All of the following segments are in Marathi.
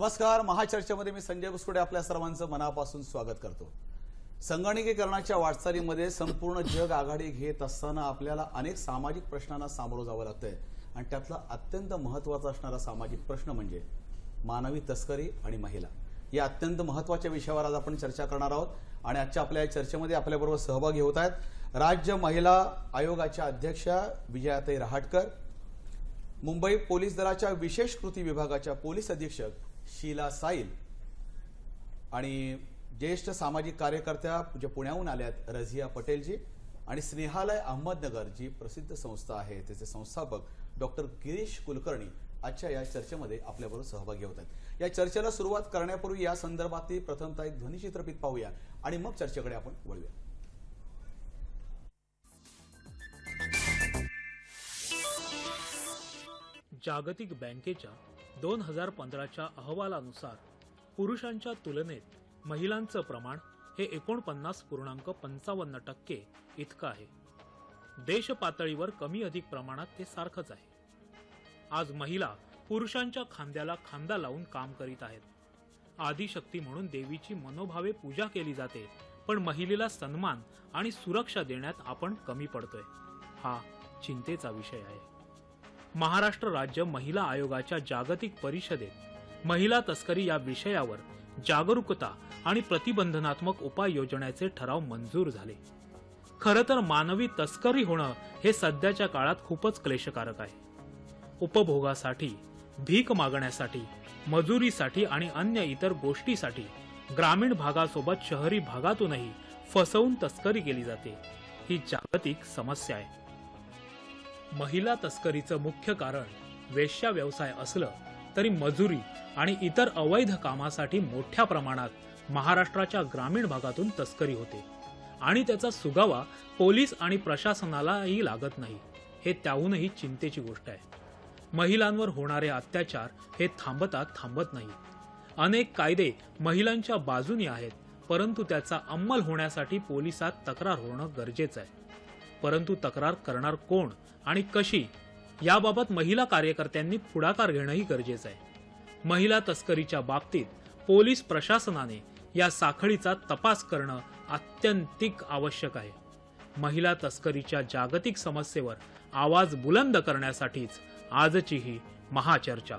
नमस्कार, महाचर्चेमध्ये मी संजय बुसकुडे आपल्या सर्वांचं मनापासून स्वागत करतो। संगणकीकरणाच्या वाटचालीमध्ये संपूर्ण जग आघाडी घेत असताना आपल्याला अनेक सामाजिक प्रश्नांना सामोरं जावं लागतंय आणि त्यातला अत्यंत महत्त्वाचा असणारा सामाजिक प्रश्न म्हणजे मानवी तस्करी आणि महिला। या अत्यंत महत्त्वाच्या विषयावर आज आपण चर्चा करणार आहोत आणि आजच्या आपल्या चर्चेमध्ये आपल्याबरोबर सहभागी होत आहेत राज्य महिला आयोगाच्या अध्यक्षा विजयाताई रहाटकर, मुंबई पोलीस दलाच्या विशेष कृती विभागाच्या पोलीस अधीक्षक शीला साईल आणि ज्येष्ठ सामाजिक कार्यकर्त्या जे पुण्याहून आल्यात रझिया पटेलजी आणि स्नेहालय अहमदनगर जी प्रसिद्ध संस्था आहे त्याचे संस्थापक डॉक्टर गिरीश कुलकर्णी आजच्या या चर्चेमध्ये आपल्याबरोबर सहभागी होत आहेत। या चर्चेला सुरुवात करण्यापूर्वी या संदर्भातली प्रथमतः एक ध्वनिचित्रफित पाहूया आणि मग चर्चेकडे आपण वळूया। जागतिक बँकेच्या 2015च्या अहवालानुसार पुरुषांच्या तुलनेत महिलांचं प्रमाण हे 49.55% इतकं आहे। देश पातळीवर कमी अधिक प्रमाणात ते सारखंच आहे। आज महिला पुरुषांच्या खांद्याला खांदा लावून काम करीत आहेत। आदिशक्ती म्हणून देवीची मनोभावे पूजा केली जाते, पण महिलेला सन्मान आणि सुरक्षा देण्यात आपण कमी पडतोय। हा चिंतेचा विषय आहे। महाराष्ट्र राज्य महिला आयोगाच्या जागतिक परिषदेत महिला तस्करी या विषयावर जागरूकता आणि प्रतिबंधनात्मक उपाययोजनेचे ठराव मंजूर झाले। खरं तर मानवी तस्करी होणं हे सध्याच्या काळात खूपच क्लेशकारक आहे। उपभोगासाठी, भीक मागण्यासाठी, मजुरीसाठी आणि अन्य इतर गोष्टीसाठी ग्रामीण भागासोबत शहरी भागातूनही फसवून तस्करी केली जाते। ही जागतिक समस्या आहे। महिला तस्करीचं मुख्य कारण वेश्या व्यवसाय असलं तरी मजुरी आणि इतर अवैध कामासाठी मोठ्या प्रमाणात महाराष्ट्राच्या ग्रामीण भागातून तस्करी होते आणि त्याचा सुगावा पोलीस आणि प्रशासनालाही लागत नाही। हे त्याहूनही चिंतेची गोष्ट आहे। महिलांवर होणारे अत्याचार हे थांबत नाही। अनेक कायदे महिलांच्या बाजूने आहेत, परंतु त्याचा अंमल होण्यासाठी पोलिसात तक्रार होणं गरजेचं आहे। परंतु तक्रार करणार कोण आणि कशी याबाबत महिला कार्यकर्त्यांनी पुढाकार घेणंही गरजेचं आहे। महिला तस्करीच्या बाबतीत पोलीस प्रशासनाने या साखळीचा तपास करणं अत्यंतिक आवश्यक आहे। महिला तस्करीच्या जागतिक समस्येवर आवाज बुलंद करण्यासाठीच आजची ही महाचर्चा।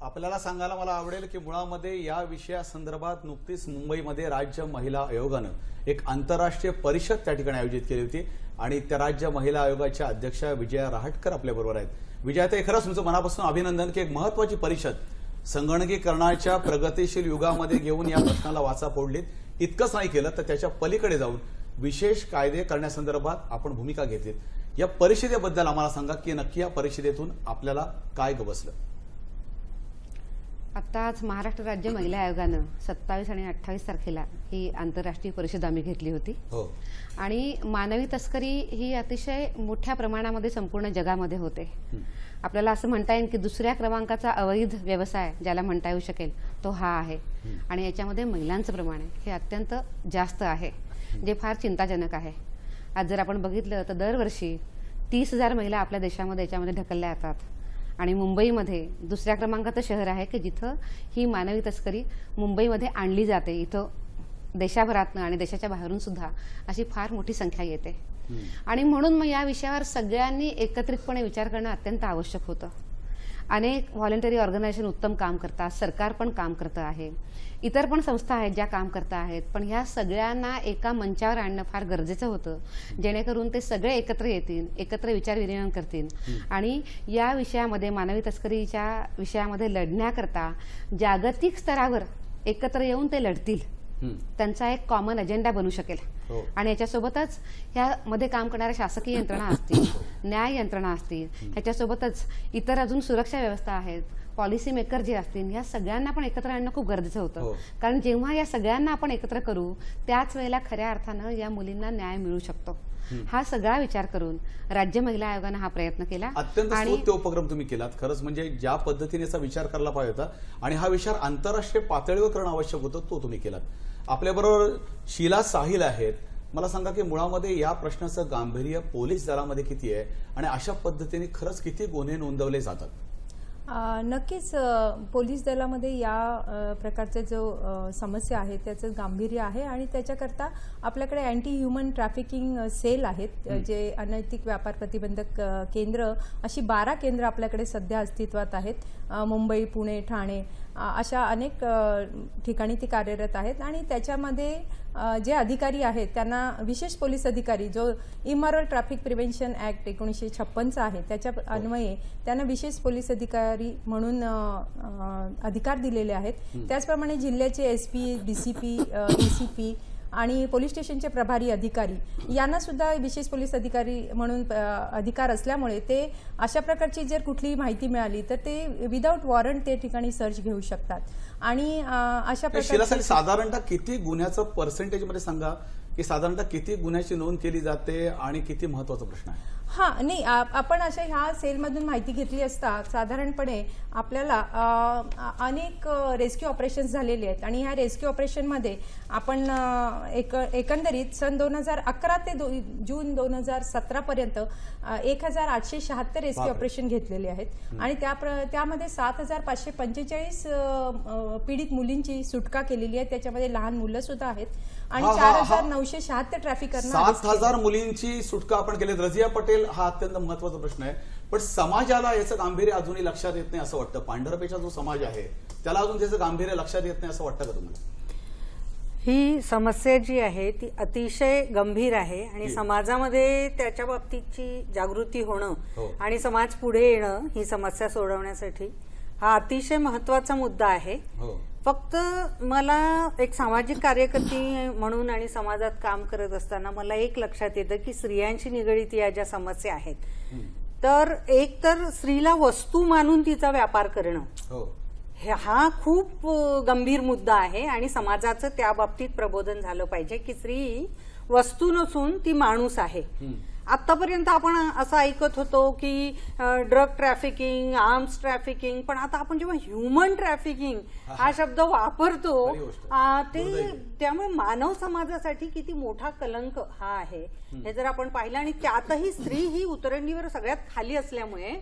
आपल्याला सांगायला मला आवडेल की मुळामध्ये या विषयासंदर्भात नुकतीच मुंबईमध्ये राज्य महिला आयोगानं एक आंतरराष्ट्रीय परिषद त्या ठिकाणी आयोजित केली होती आणि त्या राज्य महिला आयोगाच्या अध्यक्षा विजया रहाटकर आपल्याबरोबर आहेत। विजयाताई, खरंच तुमचं मनापासून अभिनंदन की एक महत्त्वाची परिषद संगणकीकरणाच्या प्रगतिशील युगामध्ये घेऊन या प्रश्नाला वाचा फोडलीत। इतकंच नाही केलं तर त्याच्या पलीकडे जाऊन विशेष कायदे करण्यासंदर्भात आपण भूमिका घेतलीत। या परिषदेबद्दल आम्हाला सांगा की नक्की या परिषदेतून आपल्याला काय बसलं? आत्ताच महाराष्ट्र राज्य महिला आयोगानं 27 आणि 28 तारखेला ही आंतरराष्ट्रीय परिषद आम्ही घेतली होती आणि मानवी तस्करी ही अतिशय मोठ्या प्रमाणामध्ये संपूर्ण जगामध्ये होते। आपल्याला असं म्हणता येईल की दुसऱ्या क्रमांकाचा अवैध व्यवसाय ज्याला म्हणता येऊ शकेल तो हा आहे आणि याच्यामध्ये महिलांचं प्रमाण हे अत्यंत जास्त आहे, जे फार चिंताजनक आहे। आज जर आपण बघितलं तर दरवर्षी 30,000 महिला आपल्या देशामध्ये याच्यामध्ये ढकलल्या जातात आणि मुंबईमध्ये दुसऱ्या क्रमांकाचं शहर आहे की जिथं ही मानवी तस्करी मुंबईमध्ये आणली जाते। इथं देशाभरातून आणि देशाच्या बाहेरून सुद्धा अशी फार मोठी संख्या येते आणि म्हणून मग या विषयावर सगळ्यांनी एकत्रितपणे विचार करणं अत्यंत आवश्यक होतं। अनेक व्हॉलंटरी ऑर्गनायझेशन उत्तम काम करतात, सरकार पण काम करतं आहे, इतर पण संस्था आहेत ज्या काम करत आहेत, पण ह्या सगळ्यांना एका मंचावर आणणं फार गरजेचं होतं जेणेकरून ते सगळे एकत्र येतील, एकत्र विचारविनिमय करतील आणि या विषयामध्ये मानवी तस्करीच्या विषयामध्ये लढण्याकरता जागतिक स्तरावर एकत्र येऊन ते लढतील। त्यांचा एक कॉमन अजेंडा बनू शकेल आणि याच्यासोबतच ह्यामध्ये काम करणाऱ्या शासकीय यंत्रणा असतील, न्याय यंत्रणा असतील, ह्याच्यासोबतच इतर अजून सुरक्षा व्यवस्था आहेत, पॉलिसी मेकर जे असतील, या सगळ्यांना पण एकत्र आणणं खूप गरजेचं होतं। कारण जेव्हा या सगळ्यांना आपण एकत्र करू त्याच वेळेला खऱ्या अर्थानं या मुलींना न्याय मिळू शकतो। हा सगळा विचार करून राज्य महिला आयोगाने हा प्रयत्न केला। अत्यंत स्तुत्य उपक्रम तुम्ही केलात। खरंच म्हणजे ज्या पद्धतीने याचा विचार करायला पाहिजे होता आणि हा विचार आंतरराष्ट्रीय पातळीवर करणं आवश्यक होतं तो तुम्ही केलात। आपल्याबरोबर शीला साहिल आहेत, मला सांगा की मुळामध्ये या प्रश्नाचं गांभीर्य पोलीस दलामध्ये किती आहे आणि अशा पद्धतीने खरंच किती गुन्हे नोंदवले जातात? नक्कीच पोलीस दलामध्ये या प्रकारचे जो समस्या आहे त्याचं गांभीर्य आहे आणि त्याच्याकरता आपल्याकडे अँटी ह्युमन ट्रॅफिकिंग सेल आहेत, जे अनैतिक व्यापार प्रतिबंधक केंद्र, अशी 12 केंद्र आपल्याकडे सध्या अस्तित्वात आहेत. मुंबई, पुणे, ठाणे अशा अनेक ठिकाणी ती कार्यरत आहेत आणि त्याच्यामध्ये जे अधिकारी आहेत त्यांना विशेष पोलीस अधिकारी, जो इमॉरल ट्रॅफिक प्रिव्हेन्शन ऍक्ट 1956 आहे त्याच्या अन्वये त्यांना विशेष पोलीस अधिकारी म्हणून अधिकार दिलेले आहेत. त्याचप्रमाणे जिल्ह्याचे SP, DCP, DCP आणि पोलीस स्टेशनचे प्रभारी अधिकारी यांना सुद्धा विशेष पोलीस अधिकारी म्हणून अधिकार असल्यामुळे ते अशा प्रकारची जर कुठलीही माहिती मिळाली तर ते विदाऊट वॉरंट ते ठिकाणी सर्च घेऊ शकतात. आणि अशा प्रकारचे साधारणतः किती गुन्ह्याचं पर्सेंटेज मध्ये सांगा की साधारणतः किती गुन्ह्याची नोंद केली जाते आणि किती महत्वाचा प्रश्न आहे? नाही, आपण अशा ह्या सेलमधून माहिती घेतली असता साधारणपणे आपल्याला अनेक रेस्क्यू ऑपरेशन्स झालेले आहेत आणि ह्या रेस्क्यू ऑपरेशनमध्ये आपण एकंदरीत सन 2011 ते जून 2017 पर्यंत 1876 रेस्क्यू ऑपरेशन घेतलेले आहेत आणि त्यामध्ये 7545 पीडित मुलींची सुटका केलेली आहे. त्याच्यामध्ये लहान मुलं सुद्धा आहेत आणि 4976 ट्रॅफिकरना 7000 मुलींची सुटका आपण केली. रजिया पटेल हा अत्यंत महत्वाचा प्रश्न आहे, पण समाजाला याचं गांभीर्य अजूनही लक्षात येत नाही असं वाटतं. पांढरपेचा जो समाज आहे त्याला अजून त्याचं गांभीर्य लक्षात येत नाही असं वाटतं का तुम्हाला? ही समस्या जी आहे ती अतिशय गंभीर आहे आणि समाजामध्ये त्याच्या बाबतीची जागृती होणं आणि समाज पुढे येणं ही समस्या सोडवण्यासाठी हा अतिशय महत्वाचा मुद्दा आहे. फक्त मला एक सामाजिक कार्यकर्ती म्हणून आणि समाजात काम करत असताना मला एक लक्षात येतं की स्त्रियांशी निगडीत या ज्या समस्या आहेत, तर एक तर स्त्रीला वस्तू मानून तिचा व्यापार करणं हा खूप गंभीर मुद्दा आहे आणि समाजाचं त्या बाबतीत प्रबोधन झालं पाहिजे की स्त्री वस्तू नसून ती माणूस आहे. आतापर्यंत आपण असं ऐकत होतो की ड्रग ट्रॅफिकिंग, आर्म्स ट्रॅफिकिंग, पण आता आपण जेव्हा ह्युमन ट्रॅफिकिंग हा शब्द वापरतो ते त्यामुळे मानव समाजासाठी किती मोठा कलंक हा आहे हे जर आपण पाहिलं. आणि त्यातही स्त्री ही उतरंडीवर सगळ्यात खाली असल्यामुळे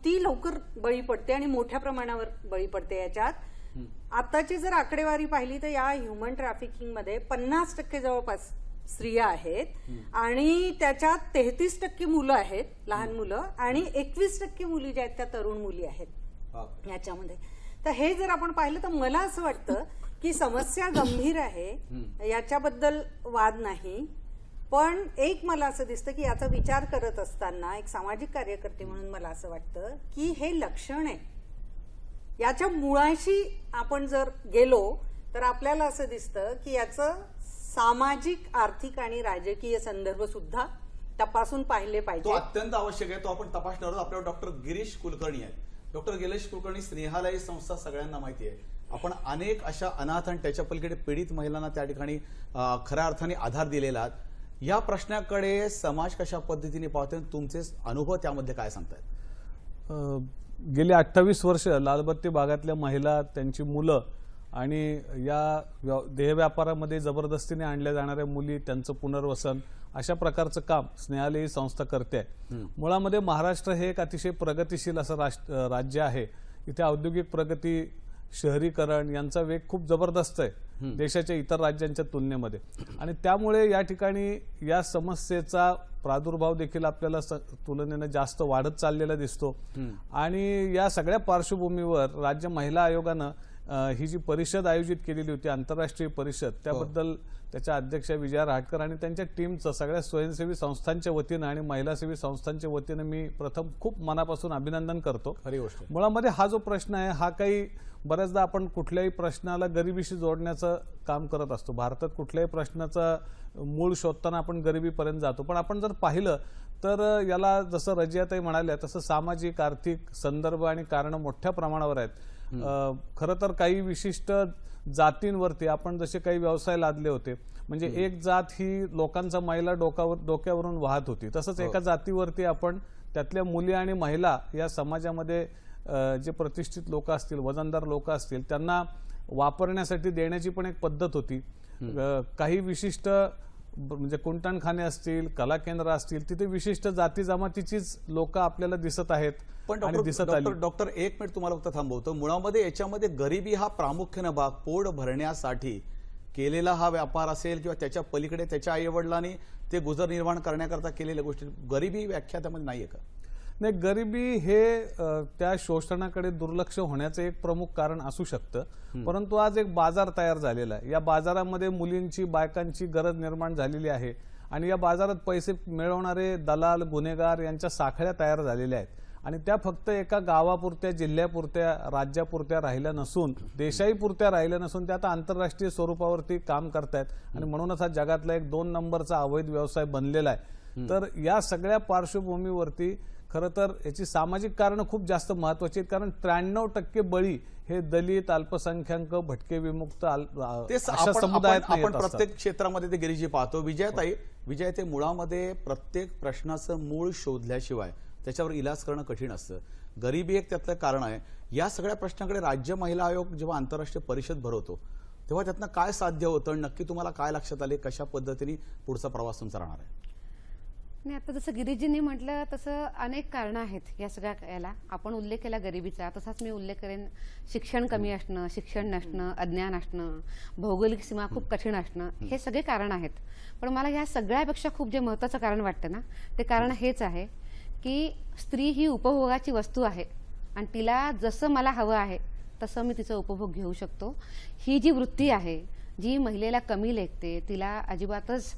ती लवकर बळी पडते आणि मोठ्या प्रमाणावर बळी पडते. याच्यात आताची जर आकडेवारी पाहिली तर या ह्युमन ट्रॅफिकिंग मध्ये 50% जवळपास स्त्रिया आहेत आणि त्याच्यात 33% मुलं आहेत, लहान मुलं, आणि 21% मुली ज्या आहेत त्या तरुण मुली आहेत याच्यामध्ये. तर हे जर आपण पाहिलं तर मला असं वाटतं की समस्या गंभीर आहे, याच्याबद्दल वाद नाही. पण एक मला असं दिसतं की याचा विचार करत असताना एक सामाजिक कार्यकर्ते म्हणून मला असं वाटतं की हे लक्षण आहे. याच्या मुळाशी आपण जर गेलो तर आपल्याला असं दिसतं की याचं सामाजिक, आर्थिक आणि राजकीय संदर्भ सुद्धा तपासून पाहिले पाहिजे. तो अत्यंत आवश्यक आहे, तो आपण तपासणार आहोत. आपल्याला डॉक्टर गिरीश कुलकर्णी आहे. डॉक्टर गिरीश कुलकर्णी, स्नेहालय संस्था सगळ्यांना माहिती आहे. आपण अनेक अशा अनाथ आणि त्याच्या पलीकडे पीडित महिलांना त्या ठिकाणी खऱ्या अर्थाने आधार दिलेला. या प्रश्नाकडे समाज कशा पद्धतीने पाहतोय, तुमचे अनुभव त्यामध्ये काय सांगतायत? गेली 28 वर्ष लालबत्ती भागातल्या महिला, त्यांची मुलं आणि या देह व्यापारामध्ये जबरदस्तीने आणल्या जाणाऱ्या मुली, त्यांचं पुनर्वसन, अशा प्रकारचं काम स्नेहालय संस्था करते. मुळामध्ये महाराष्ट्र हे एक अतिशय प्रगतिशील असं राज्य आहे. इथे औद्योगिक प्रगती, शहरीकरण यांचा वेग खूप जबरदस्त आहे देशाच्या इतर राज्यांच्या तुलनेमध्ये. आणि त्यामुळे या ठिकाणी या समस्येचा प्रादुर्भाव देखील आपल्याला तुलनेने जास्त वाढत चाललेला दिसतो. आणि या सगळ्या पार्श्वभूमीवर राज्य महिला आयोगानं ही जी परिषद आयोजित केलेली होती, आंतरराष्ट्रीय परिषद, त्याबद्दल त्याच्या अध्यक्षा विजया रहाटकर आणि त्यांच्या टीमचं सगळ्या स्वयंसेवी संस्थांच्या वतीनं आणि महिला सेवी संस्थांच्या वतीनं मी प्रथम खूप मनापासून अभिनंदन करतो. खरी गोष्ट. मुळामध्ये हा जो प्रश्न आहे हा काही बऱ्याचदा आपण कुठल्याही प्रश्नाला गरिबीशी जोडण्याचं काम करत असतो. भारतात कुठल्याही प्रश्नाचं मूळ शोधताना आपण गरिबीपर्यंत जातो. पण आपण जर पाहिलं तर याला जसं रजियाताई म्हणाल्या तसं सामाजिक, आर्थिक संदर्भ आणि कारणं मोठ्या प्रमाणावर आहेत. खरं तर काही विशिष्ट जातींवरती आपण जसे काही व्यवसाय लादले होते, म्हणजे एक जात ही लोकांचा मैला डोक्यावरून वाहत होती, तसंच एका जातीवरती आपण त्यातल्या मुली आणि महिला या समाजामध्ये जे प्रतिष्ठित लोक असतील, वजनदार लोक असतील, त्यांना वापरण्यासाठी देण्याची पण एक पद्धत होती. काही विशिष्ट म्हणजे कुंटणखाने असतील, कला केंद्र असतील, तिथे विशिष्ट जाती जमातीचीच लोक आपल्याला दिसत आहेत पण आणि दिसत आली. डॉक्टर एक मिनिट तुम्हाला फक्त थांबवतो. मुळामध्ये याच्यामध्ये गरिबी हा प्रामुख्यानं भाग पोट भरण्यासाठी केलेला हा व्यापार असेल किंवा त्याच्या पलीकडे त्याच्या आईवडिलांनी ते गुजरनिर्वाह करण्याकरता केलेल्या गोष्टी, गरिबी व्याख्या त्यामध्ये नाहीये का? नाही, गरिबी हे त्या शोषणाकडे दुर्लक्ष होण्याचं एक प्रमुख कारण असू शकतं, परंतु आज एक बाजार तयार झालेला आहे. या बाजारामध्ये मुलींची, बायकांची गरज निर्माण झालेली आहे आणि या बाजारात पैसे मिळवणारे दलाल, गुन्हेगार यांच्या साखळ्या तयार झालेल्या आहेत आणि त्या फक्त एका गावापुरत्या, जिल्ह्यापुरत्या, राज्यापुरत्या राहिल्या नसून, देशाही पुरत्या राहिल्या नसून त्या आता आंतरराष्ट्रीय स्वरूपावरती काम करतायत आणि म्हणूनच हा जगातला एक 2 नंबरचा अवैध व्यवसाय बनलेला आहे. तर या सगळ्या पार्श्वभूमीवरती खरं तर याची सामाजिक कारणं खूप जास्त महत्वाची आहेत, कारण 93% बळी हे दलित, अल्पसंख्याक, भटके विमुक्त अशा समुदायात आपण प्रत्येक क्षेत्रामध्ये ते गिरीजी पाहतो. विजय ते मुळामध्ये प्रत्येक प्रश्नाचं मूळ शोधल्याशिवाय त्याच्यावर इलाज करणं कठीण असतं. गरिबी एक त्यातलं कारण आहे. या सगळ्या प्रश्नाकडे राज्य महिला आयोग जेव्हा आंतरराष्ट्रीय परिषद भरवतो तेव्हा त्यातनं काय साध्य होतं, नक्की तुम्हाला काय लक्षात आले, कशा पद्धतीने पुढचा प्रवास तुमचा राहणार आहे? नाही, आता जसं गिरीजींनी म्हटलं तसं अनेक कारणं आहेत या सगळ्या याला. आपण उल्लेख केला गरिबीचा, तसाच मी उल्लेख करेन शिक्षण कमी असणं, शिक्षण नसणं, अज्ञान असणं, भौगोलिक सीमा खूप कठीण असणं, हे सगळे कारण आहेत. पण मला या सगळ्यापेक्षा खूप जे महत्त्वाचं कारण वाटतं ना, ते कारण हेच आहे की स्त्री ही उपभोगाची वस्तू आहे आणि तिला जसं मला हवं आहे तसं मी तिचा उपभोग घेऊ शकतो. ही जी वृत्ती आहे, जी महिलेला कमी लेखते, तिला अजिबातच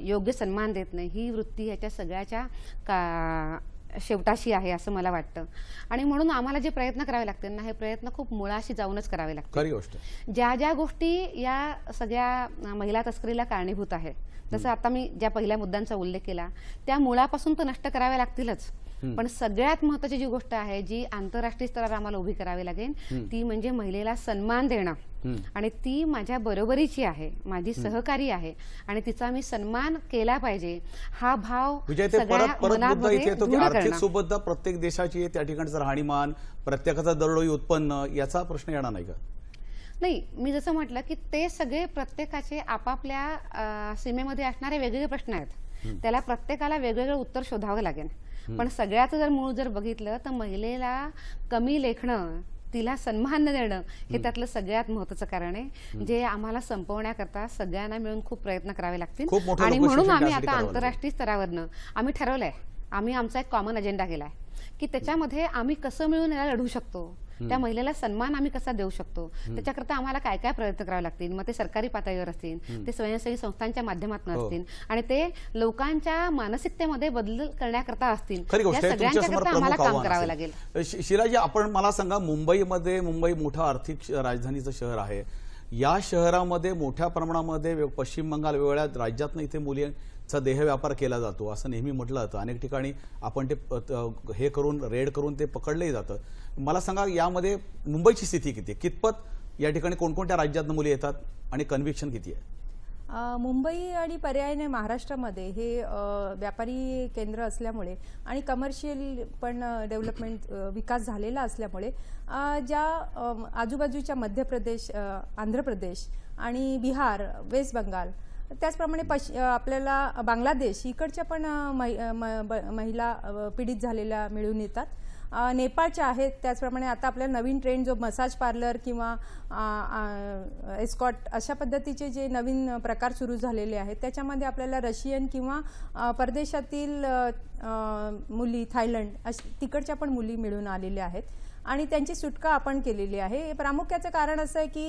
योग्य सन्मान देत नाही, ही वृत्ती ह्याच्या सगळ्याच्या शेवटाशी आहे असं मला वाटतं. आणि म्हणून आम्हाला जे प्रयत्न करावे लागतील ना, हे प्रयत्न खूप मुळाशी जाऊनच करावे लागतील. खरी गोष्ट. ज्या गोष्टी या सगळ्या महिला तस्करीला कारणीभूत आहेत, जसं आता मी ज्या पहिल्या मुद्द्यांचा उल्लेख केला, त्या मुळापासून तर नष्ट कराव्या लागतीलच. पण सगळ्यात महत्त्वाची जी गोष्ट आहे, जी आंतरराष्ट्रीय स्तरावर आम्हाला उभी करावी लागेल, ती म्हणजे महिलेला सन्मान देणं. आणि ती माझ्या बरोबरीची आहे, माझी सहकारी आहे आणि तिचा मी सन्मान केला पाहिजे, हा भाव आर्थिक सुबत्ता प्रत्येक देशाची आहे, त्या ठिकाणचं राहणीमान, प्रत्येकाचा दरडोई उत्पन्न, याचा प्रश्न येणार नाही का? नाही, मी जसं म्हटलं की ते सगळे प्रत्येकाचे आपापल्या सीमेमध्ये असणारे वेगवेगळे प्रश्न आहेत, त्याला प्रत्येकाला वेगवेगळं उत्तर शोधावं लागेल. पण सगळ्याचं जर मूळ जर बघितलं तर महिलेला कमी लेखणं, तिला सन्मान न देणं, हे त्यातलं सगळ्यात महत्त्वाचं कारण आहे, जे आम्हाला संपवण्याकरता सगळ्यांना मिळून खूप प्रयत्न करावे लागतील. आणि म्हणून आम्ही आता आंतरराष्ट्रीय स्तरावरनं आम्ही ठरवलंय, आम्ही आमचा एक कॉमन अजेंडा केलाय की त्याच्यामध्ये आम्ही कसं मिळून याला लढू शकतो, त्या महिलेला सन्मान आम्ही कसा देऊ शकतो, त्याच्याकरता आम्हाला काय काय प्रयत्न करावे लागतील. मग ते सरकारी पातळीवर असतील, ते स्वयंसेवी संस्थांच्या माध्यमातून असतील आणि ते लोकांच्या मानसिकतेमध्ये बदल करण्याकरता असतील, या सगळ्यांच्याकरता आम्हाला काम करावं लागेल. शिलाजी, आपण मला सांगा, मुंबई मोठं आर्थिक राजधानीचं शहर आहे. या शहरामध्ये मोठ्या प्रमाणामध्ये पश्चिम बंगाल वेगवेगळ्या राज्यातनं इथे मुलींचा देहव्यापार केला जातो असं नेहमी म्हटलं जातं. अनेक ठिकाणी आपण ते हे करून रेड करून ते पकडलंही जातं. मला सांगा, यामध्ये मुंबईची स्थिती किती आहे, कितपत या ठिकाणी कोणकोणत्या राज्यातनं मुली येतात आणि कन्व्हिक्शन किती आहे? मुंबई आणि पर्यायाने महाराष्ट्रामध्ये हे व्यापारी केंद्र असल्यामुळे आणि कमर्शियल पण डेव्हलपमेंट विकास झालेला असल्यामुळे ज्या आजूबाजूच्या मध्य प्रदेश, आंध्र प्रदेश आणि बिहार, वेस्ट बंगाल, त्याचप्रमाणे आपल्याला बांगलादेश इकडच्या पण महिला पीडित झालेल्या मिळून येतात. नेपाळच्या आहेत. त्याचप्रमाणे आता आपल्याला नवीन ट्रेंड जो मसाज पार्लर किंवा एस्कॉट अशा पद्धतीचे जे नवीन प्रकार सुरू झालेले आहेत, त्याच्यामध्ये आपल्याला रशियन किंवा परदेशातील मुली, थायलंड तिकडच्या पण मुली मिळून आलेल्या आहेत आणि त्यांची सुटका आपण केलेली आहे. प्रामुख्याचं कारण असं आहे की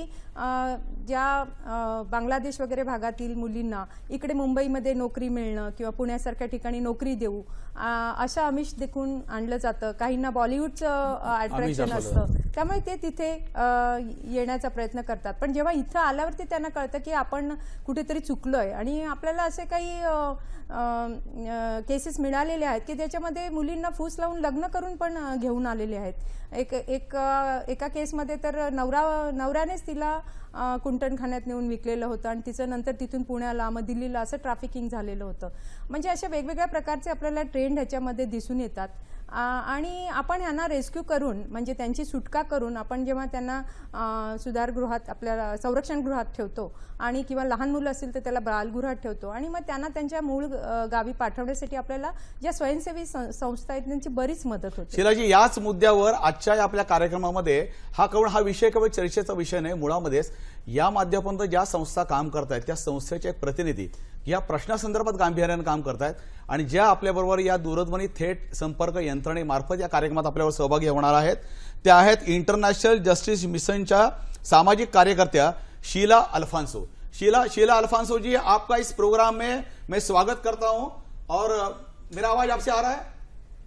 ज्या बांगलादेश वगैरे भागातील मुलींना इकडे मुंबईमध्ये नोकरी मिळणं किंवा पुण्यासारख्या ठिकाणी नोकरी देऊ अशा आमिष देखून आणलं जातं. काहींना बॉलिवूडचं अट्रॅक्शन असतं, त्यामुळे ते तिथे येण्याचा प्रयत्न करतात. पण जेव्हा इथं आल्यावरती त्यांना कळतं की आपण कुठेतरी चुकलोय आणि आपल्याला असे काही केसेस मिळालेले आहेत की त्याच्यामध्ये मुलींना फूस लावून लग्न करून पण घेऊन आलेले आहेत. एका केसमध्ये तर नवऱ्यानेच तिला कुंटणखान्यात नेऊन विकलेलं होतं आणि तिचं नंतर तिथून पुण्याला, मग दिल्लीला असं ट्रॅफिकिंग झालेलं होतं. म्हणजे अशा वेगवेगळ्या प्रकारचे आपल्याला ट्रेंड ह्याच्यामध्ये दिसून येतात. आणि आपण ह्यांना रेस्क्यू करून म्हणजे त्यांची सुटका करून आपण जेव्हा त्यांना सुधारगृहात आपल्याला संरक्षणगृहात ठेवतो आणि किंवा लहान मुलं असतील तर त्याला बालगृहात ठेवतो आणि मग त्यांना त्यांच्या मूळ गावी पाठवण्यासाठी आपल्याला ज्या स्वयंसेवी संस्था आहेत त्यांची बरीच मदत होते. शिलाजी, याच मुद्द्यावर आजच्या आपल्या कार्यक्रमामध्ये हा विषय केवळ चर्चेचा विषय नाही, मुळामध्येच या माध्यमातून ज्या संस्था काम करतायत त्या संस्थेचे एक प्रतिनिधी या प्रश्नासंदर्भात गांभीर्याने काम करतायत आणि ज्या आपल्याबरोबर या दूरध्वनी थेट संपर्क यंत्रणेमार्फत या कार्यक्रमात आपल्यावर सहभागी होणार आहेत त्या आहेत इंटरनॅशनल जस्टिस मिशनच्या सामाजिक कार्यकर्त्या शीला अल्फांसो. शीला अल्फांसो जी, आपका इस प्रोग्राम में मैं स्वागत करता हूं और मेरा आवाज आपसे आ रहा है?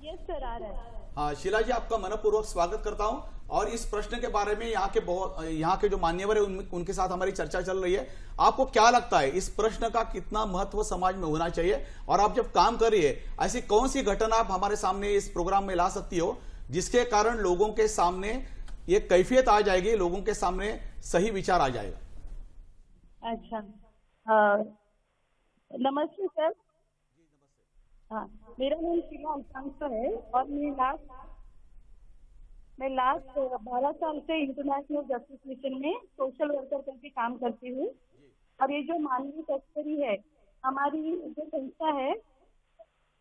यस सर, आ रहा है. हाँ शीला जी, आपका मनपूर्वक स्वागत करता हूं और इस प्रश्न के बारे में यहाँ के जो मान्यवर है उनके साथ हमारी चर्चा चल रही है. आपको क्या लगता है इस प्रश्न का कितना महत्व समाज में होना चाहिए और आप जब काम कर रही है ऐसी कौन सी घटना आप हमारे सामने इस प्रोग्राम में ला सकती हो जिसके कारण लोगों के सामने ये कैफियत आ जाएगी, लोगों के सामने सही विचार आ जाएगा? अच्छा, नमस्ते सर. हाँ, मेरा नाम शीला अल्फांसो है और मैं लास्ट 12 साल से इंटरनेशनल जस्टिस मिशन में सोशल वर्कर करके काम करती हूँ. और ये जो मानवीय तस्करी है, हमारी जो संस्था है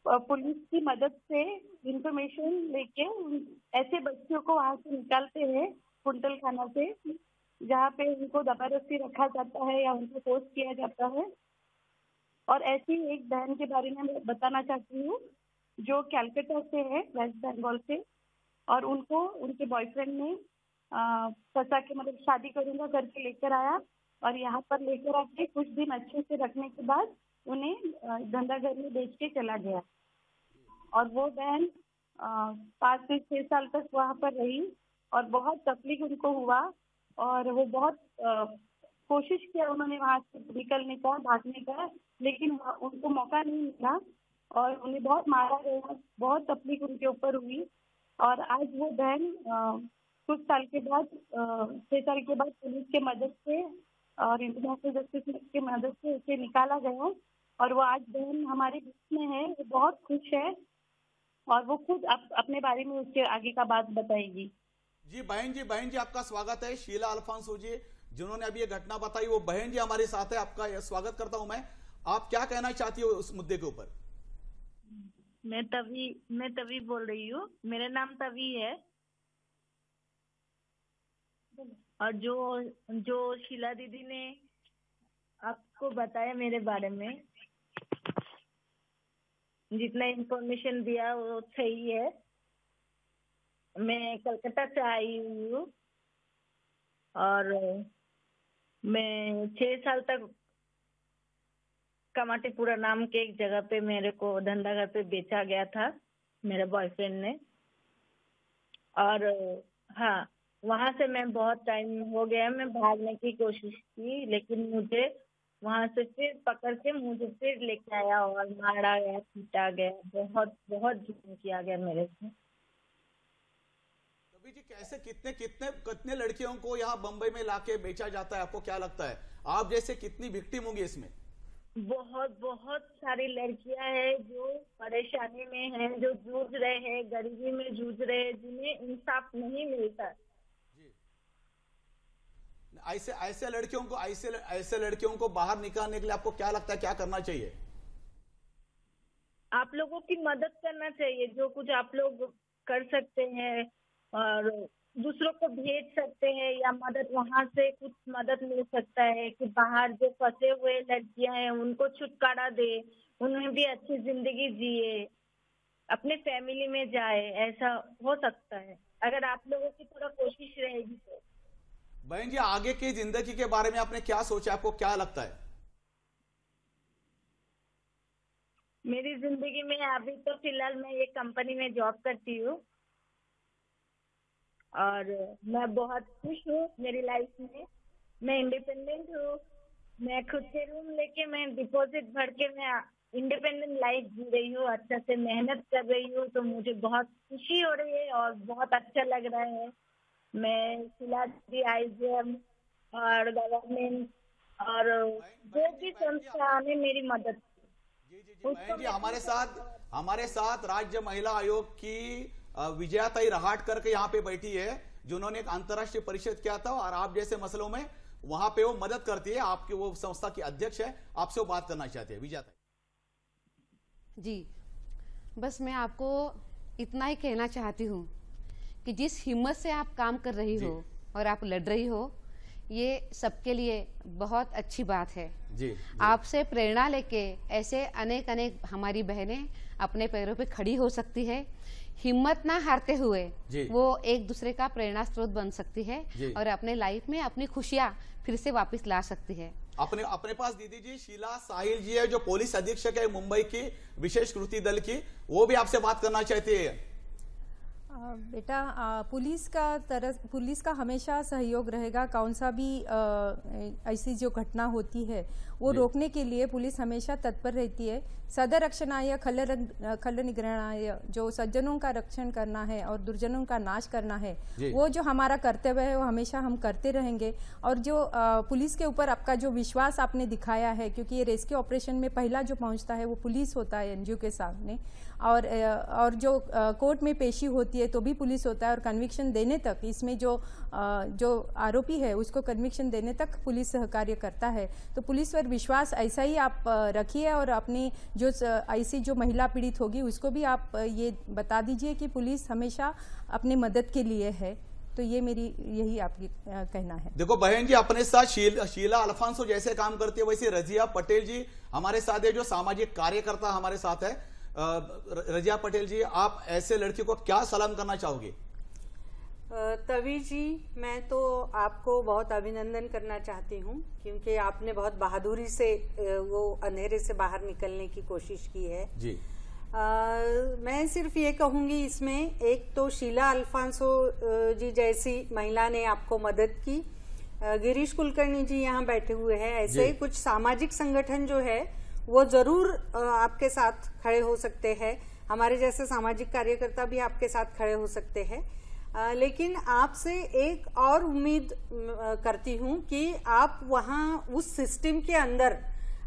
पुलिस की मदद से इंफॉर्मेशन लेके ऐसे बच्चों को वहां से निकालते हैं कुंटल खाना से जहाँ पे उनको जबरदस्ती रखा जाता है या उनको फोर्स किया जाता है. और ऐसी एक बहन के बारे में मैं बताना चाहती हूँ जो कैलकाटा से है, वेस्ट बंगाल से, और उनको उनके बॉयफ्रेंड ने फंसा के मतलब शादी करूंगा करके लेकर आया और यहाँ पर लेकर आके कुछ दिन अच्छे से रखने के बाद उन्हें धंधा घर में बेच के चला गया. और वो बहन 5 से 6 साल तक वहाँ पर रही और बहुत तकलीफ उनको हुआ और वो बहुत कोशिश किया उन्होंने वहाँ से निकलने का, भागने का, लेकिन उनको मौका नहीं मिला और उन्हें बहुत मारा गया, बहुत तकलीफ उनके ऊपर हुई. और आज वो बहन कुछ साल के बाद 6 साल के बाद पुलिस के मदद से और इंटरनेशनल जस्टिस की मदद से उसे निकाला गया और वो आज बहन हमारे बीच में है. वो बहुत खुश है और वो खुद अपने बारे में उसके आगे का बात बताएगी. जी बहन जी आपका स्वागत है. शीला अल्फांसो जी जिन्होंने अभी ये घटना बताई, वो बहन जी हमारे साथ है. आपका स्वागत करता हूं मैं. आप क्या कहना चाहती हो उस मुद्दे के ऊपर? मैं तवी बोल रही हूँ. मेरा नाम तवी है. और जो शीला दीदी ने आपको बताया मेरे बारे में, जितना इंफॉर्मेशन दिया वो सही है. मैं कलकत्ता से आई हूँ और मैं 6 साल तक कमाटीपुरा नाम के एक जगह पे मेरे को धंधा घर पे बेचा गया था मेरे बॉयफ्रेंड ने. और हाँ, वहाँ से मैं बहुत टाइम हो गया, मैं भागने की कोशिश की लेकिन मुझे वहाँ से फिर पकड़ के मुझे फिर लेके आया और मारा गया, पीटा गया, बहुत बहुत जुल्म किया गया मेरे से. कभी जी कैसे कितने लड़कियों को यहाँ बंबई में लाके बेचा जाता है? आपको क्या लगता है आप जैसे कितनी विक्टिम होंगी इसमें? बहुत सारी लड़कियां हैं जो परेशानी में हैं, जो जूझ रहे हैं, गरीबी में जूझ रहे हैं, जिन्हें इंसाफ नहीं मिलता. ऐसे लड़कियों को बाहर निकालने के लिए आपको क्या लगता है क्या करना चाहिए? आप लोगों की मदद करना चाहिए. जो कुछ आप लोग कर सकते हैं और दूसरों को भेज सकते हैं या मदद वहाँ से कुछ मदद मिल सकता है कि बाहर जो फंसे हुए लड़कियां हैं उनको छुटकारा दे, उन्हें भी अच्छी जिंदगी जिए, अपने फैमिली में जाए. ऐसा हो सकता है अगर आप लोगों की थोड़ा कोशिश रहेगी तो. बहन जी आगे की जिंदगी के बारे में आपने क्या सोचा? आपको क्या लगता है? मेरी जिंदगी में अभी तो फिलहाल मैं एक कंपनी में जॉब करती हूँ और मैं बहुत खुश हूँ मेरी लाइफ में. मैं इंडिपेंडेंट हूँ. मैं खुद के रूम लेके मैं डिपॉजिट भर के मैं इंडिपेंडेंट लाइफ जी रही हूँ. अच्छा से मेहनत कर रही हूँ तो मुझे बहुत खुशी हो रही है और बहुत अच्छा लग रहा है. मैं शीला दी IJM और गवर्नमेंट और जो भी संस्था ने मेरी मदद की. जी हमारे साथ राज्य महिला आयोग की विजयाताई रहाटकर के यहाँ पे बैठी है, जिन्होंने एक अंतर्राष्ट्रीय परिषद किया था और आप जैसे मसलों में वहां पे वो मदद करती है, आपकी वो संस्था की अध्यक्ष है, आपसे वो बात करना चाहते हैं। विजयाताई जी, बस मैं आपको इतना ही कहना चाहती हूँ कि जिस हिम्मत से आप काम कर रही हो और आप लड़ रही हो, ये सबके लिए बहुत अच्छी बात है। जी, आपसे प्रेरणा लेके ऐसे अनेक अनेक हमारी बहनें अपने पैरों पे खड़ी हो सकती है। हिम्मत ना हारते हुए वो एक दूसरे का प्रेरणा स्रोत बन सकती है और अपने लाइफ में अपनी खुशियां फिर से वापस ला सकती है। अपने पास दीदी जी शीला साहिल जी है, जो पुलिस अधीक्षक है मुंबई की विशेष कृति दल की, वो भी आपसे बात करना चाहती है। बेटा, पुलिस का हमेशा सहयोग रहेगा। कौन सा भी ऐसी जो घटना होती है वो रोकने के लिए पुलिस हमेशा तत्पर रहती है। सदर रक्षणाय खल निग्रहणाय, जो सज्जनों का रक्षण करना है और दुर्जनों का नाश करना है, वो जो हमारा कर्तव्य है वो हमेशा हम करते रहेंगे। और जो पुलिस के ऊपर आपका जो विश्वास आपने दिखाया है, क्योंकि ये रेस्क्यू ऑपरेशन में पहला जो पहुंचता है वो पुलिस होता है एनजीओ के सामने, और जो कोर्ट में पेशी होती है तो भी पुलिस होता है, और कन्विक्शन देने तक, इसमें जो आरोपी है उसको कन्विक्शन देने तक पुलिस सहकार्य करता है। तो पुलिस पर विश्वास ऐसा ही आप रखिए, और अपनी जो ऐसी जो महिला पीड़ित होगी उसको भी आप ये बता दीजिए कि पुलिस हमेशा अपनी मदद के लिए है। तो ये मेरी यही आपकी कहना है। देखो बहन जी, अपने साथ शीला अल्फांसो जैसे काम करती है, वैसे रजिया पटेल जी हमारे साथ है, जो सामाजिक कार्यकर्ता हमारे साथ है। रजिया पटेल जी, आप ऐसे लड़की को क्या सलाम करना चाहोगे? तवी जी, मैं तो आपको बहुत अभिनंदन करना चाहती हूँ, क्योंकि आपने बहुत बहादुरी से वो अंधेरे से बाहर निकलने की कोशिश की है जी। मैं सिर्फ ये कहूंगी इसमें, एक तो शीला अल्फांसो जी जैसी महिला ने आपको मदद की, गिरीश कुलकर्णी जी यहाँ बैठे हुए हैं, ऐसे ही कुछ सामाजिक संगठन जो है वो जरूर आपके साथ खड़े हो सकते हैं। हमारे जैसे सामाजिक कार्यकर्ता भी आपके साथ खड़े हो सकते हैं। लेकिन आपसे एक और उम्मीद करती हूँ कि आप वहाँ उस सिस्टम के अंदर,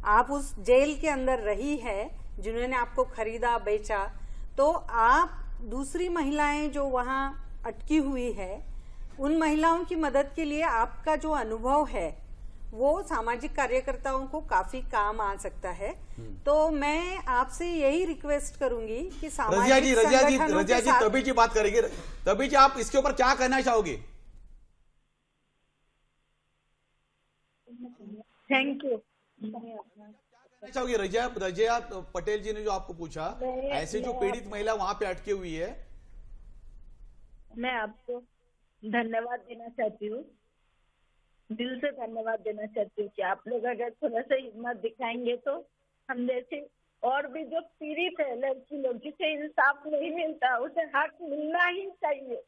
आप उस जेल के अंदर रही है जिन्होंने आपको खरीदा बेचा, तो आप दूसरी महिलाएं जो वहाँ अटकी हुई है उन महिलाओं की मदद के लिए आपका जो अनुभव है वो सामाजिक कार्यकर्ताओं को काफी काम आ सकता है। तो मैं आपसे यही रिक्वेस्ट करूंगी कि सामाजिक रजिया जी तभी जी बात करेंगे। तभी जी, आप इसके ऊपर क्या कहना चाहोगे? Thank you. चाहोगे रजिया पटेल जी ने जो आपको पूछा, ऐसे जो पीड़ित महिला वहां पे अटकी हुई है, मैं आपको धन्यवाद देना चाहती हूँ, दिल से धन्यवाद देना चाहती हूँ कि आप लोग अगर थोड़ा सा हिम्मत दिखाएंगे तो हम जैसे और भी जो पीड़ित है लड़की लोग, जिसे इंसाफ नहीं मिलता, उसे हक मिलना ही चाहिए,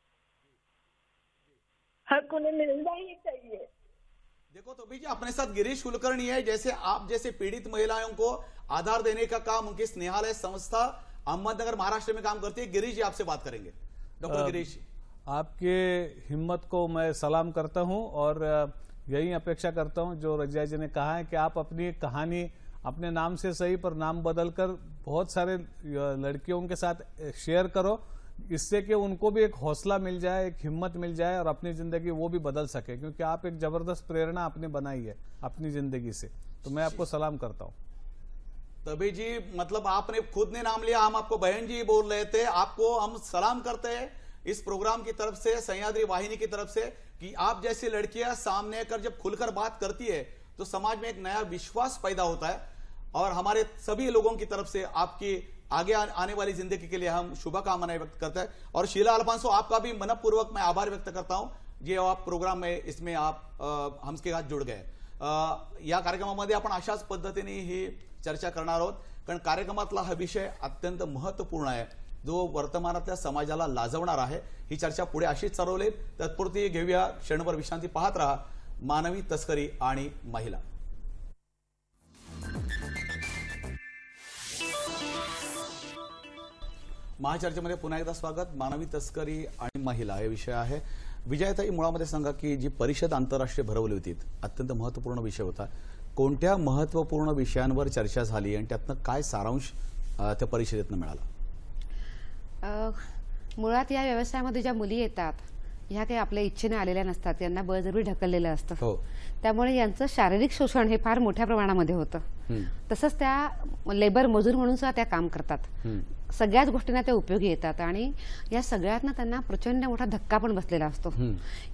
हक उन्हें मिलना ही चाहिए। देखो तो जी, अपने साथ गिरीश कुलकर्णी है, जैसे आप जैसे पीड़ित महिलाओं को आधार देने का काम उनकी स्नेहालय संस्था अहमदनगर महाराष्ट्र में काम करती है। गिरीश जी आपसे बात करेंगे। डॉक्टर गिरीश, आपके हिम्मत को मैं सलाम करता हूं और यही अपेक्षा करता हूं जो रजिया जी ने कहा है कि आप अपनी कहानी अपने नाम से सही पर नाम बदलकर बहुत सारे लड़कियों के साथ शेयर करो, इससे कि उनको भी एक हौसला मिल जाए, एक हिम्मत मिल जाए और अपनी जिंदगी वो भी बदल सके, क्योंकि आप एक जबरदस्त प्रेरणा आपने बनाई है अपनी जिंदगी से। तो मैं आपको सलाम करता हूँ। तभी जी, मतलब आपने खुद ने नाम लिया, हम आपको बहन जी बोल रहे थे, आपको हम सलाम करते हैं इस प्रोग्राम की तरफ से, सह्याद्री वाहिनी की तरफ से, कि आप जैसी लड़कियां सामने आकर जब खुलकर बात करती है तो समाज में एक नया विश्वास पैदा होता है। और हमारे सभी लोगों की तरफ से आपकी आगे आने वाली जिंदगी के लिए हम शुभकामनाएं व्यक्त करते हैं। और शीला अल्फांसो, आपका भी मनपूर्वक मैं आभार व्यक्त करता हूं, जे आप प्रोग्राम में इसमें आप हमके साथ जुड़ गए। या कार्यक्रमामध्ये आपण अशाच पद्धतीने ही चर्चा करणार आहोत, कारण कार्यक्रमातला हा विषय अत्यंत महत्वपूर्ण आहे, जो वर्तमानातल्या समाजाला लाजवणार आहे। ही चर्चा पुढे अशीच चालवली। तत्पुरती घेऊया क्षणभर विश्रांती, पाहत रहा मानवी तस्करी आणि महिला। महाचर्चेमध्ये पुन्हा एकदा स्वागत। मानवी तस्करी आणि महिला हे विषय आहे। विजयताई, मुळामध्ये सांगा की जी परिषद आंतरराष्ट्रीय भरवली होती, अत्यंत महत्वपूर्ण विषय होता, कोणत्या महत्वपूर्ण विषयांवर चर्चा झाली आणि त्यातनं काय सारांश त्या परिषदेतनं मिळाला? मुळात या व्यवसायामध्ये ज्या मुली येतात ह्या काही आपल्या इच्छेने आलेल्या नसतात, यांना बळजबरी ढकललेलं असतं. हो. त्यामुळे यांचं शारीरिक शोषण हे फार मोठ्या प्रमाणामध्ये होतं. तसंच त्या लेबर मजूर म्हणून सुद्धा त्या काम करतात. सगळ्याच गोष्टींना त्या उपयोगी येतात आणि या सगळ्यातनं त्यांना प्रचंड मोठा धक्का पण बसलेला असतो.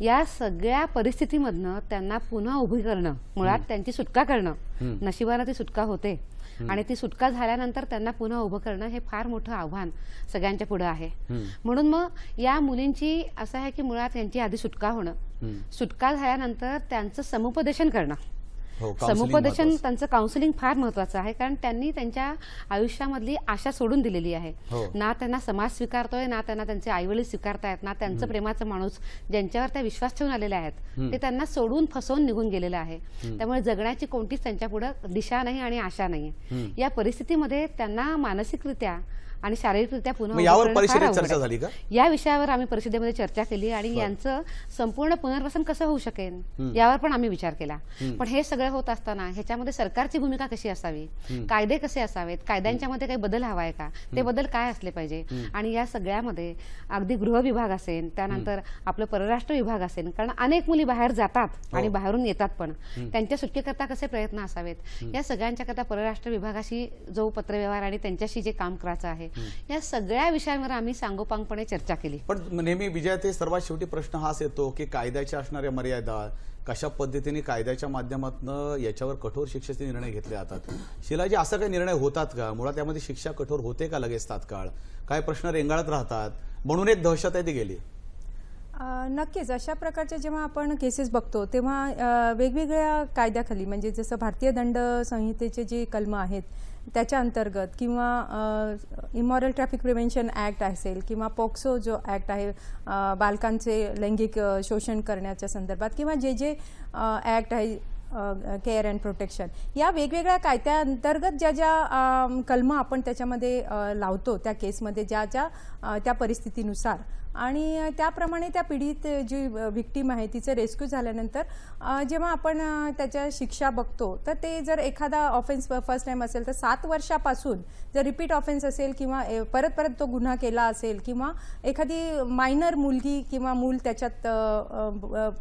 या सगळ्या परिस्थितीमधनं त्यांना पुन्हा उभी करणं, मुळात त्यांची सुटका करणं, नशिबाला ती सुटका होते आणि ती सुटका झाल्यानंतर त्यांना पुन्हा उभं करणं हे फार मोठं आव्हान सगळ्यांच्या पुढे आहे. म्हणून मग या मुलींची असं आहे की मुळात यांची आधी सुटका होणं, सुटका झाल्यानंतर त्यांचं समुपदेशन करणं. समुपदेशन, त्यांचं काउन्सिलिंग फार महत्वाचं आहे, कारण त्यांनी त्यांच्या आयुष्यामधली आशा सोडून दिलेली आहे. ना त्यांना समाज स्वीकारतोय, ना त्यांना त्यांचे आईवडील स्वीकारतायत, ना त्यांचं प्रेमाचा माणूस ज्यांच्यावर त्या विश्वास ठेवून आलेले आहेत ते त्यांना सोडून फसवून निघून गेलेलं आहे. त्यामुळे जगण्याची कोणतीच त्यांच्या पुढे दिशा नाही आणि आशा नाही. या परिस्थितीमध्ये त्यांना मानसिकरित्या आणि शारीरिकरित्या पुन्हा यावर परिषदेत चर्चा झाली का? या विषयावर आम्ही परिषदेमध्ये चर्चा केली आणि यांचं संपूर्ण पुनर्वसन कसं होऊ शकेल यावर पण आम्ही विचार केला. पण हे सगळं होत असताना ह्याच्यामध्ये सरकारची भूमिका कशी असावी, कायदे कसे असावेत, कायद्यांच्या मध्ये काही बदल हवाय का, ते बदल काय असले पाहिजे, आणि या सगळ्यामध्ये अगदी गृह विभाग असेल, त्यानंतर आपलं परराष्ट्र विभाग असेल, कारण अनेक मुली बाहेर जातात आणि बाहेरून येतात, पण त्यांच्या सुटकेकरता कसे प्रयत्न असावेत, या सगळ्यांच्या करता परराष्ट्र विभागाशी जो पत्रव्यवहार आणि त्यांच्याशी जे काम करायचं आहे, या सगळ्या विषयांवर आम्ही सांगोपांगपणे चर्चा केली. पण नेहमी विजया, ते सर्वात शेवटी प्रश्न हाच येतो की कायद्याच्या असणाऱ्या मर्यादा, कशा पद्धतीने कायद्याच्या माध्यमातून याच्यावर कठोर शिक्षेचे निर्णय घेतले जातात. शिलाजी, असा काही निर्णय होतात का? मुळात त्यामध्ये शिक्षा कठोर होते का लगेच तात्काळ? काय प्रश्न रेंगाळत राहतात म्हणून एक दहशत आहे ती गेली. नक्कीच अशा प्रकारच्या जेव्हा आपण केसेस बघतो तेव्हा वेगवेगळ्या कायद्याखाली, म्हणजे जसं भारतीय दंड संहितेचे जे कलम आहेत त्याच्या अंतर्गत, किंवा इमॉरल ट्रॅफिक प्रिव्हेन्शन ॲक्ट असेल, किंवा पोक्सो जो ॲक्ट आहे बालकांचे लैंगिक शोषण करण्याच्या संदर्भात, किंवा जे जे ॲक्ट आहे केअर अँड प्रोटेक्शन, या वेगवेगळ्या कायद्याअंतर्गत ज्या ज्या कलमं आपण त्याच्यामध्ये लावतो त्या केसमध्ये, ज्या ज्या त्या परिस्थितीनुसार, आणि त्याप्रमाणे त्या पीडित जी व्हिक्टीम आहे तिचं रेस्क्यू झाल्यानंतर जेव्हा आपण त्याच्या शिक्षा बघतो, तर ते जर एखादा ऑफेन्स फर्स्ट टाइम असेल तर 7 वर्षापासून, जर रिपीट ऑफेन्स असेल किंवा परत परत तो गुन्हा केला असेल, किंवा एखादी मायनर मुलगी किंवा मूल त्याच्यात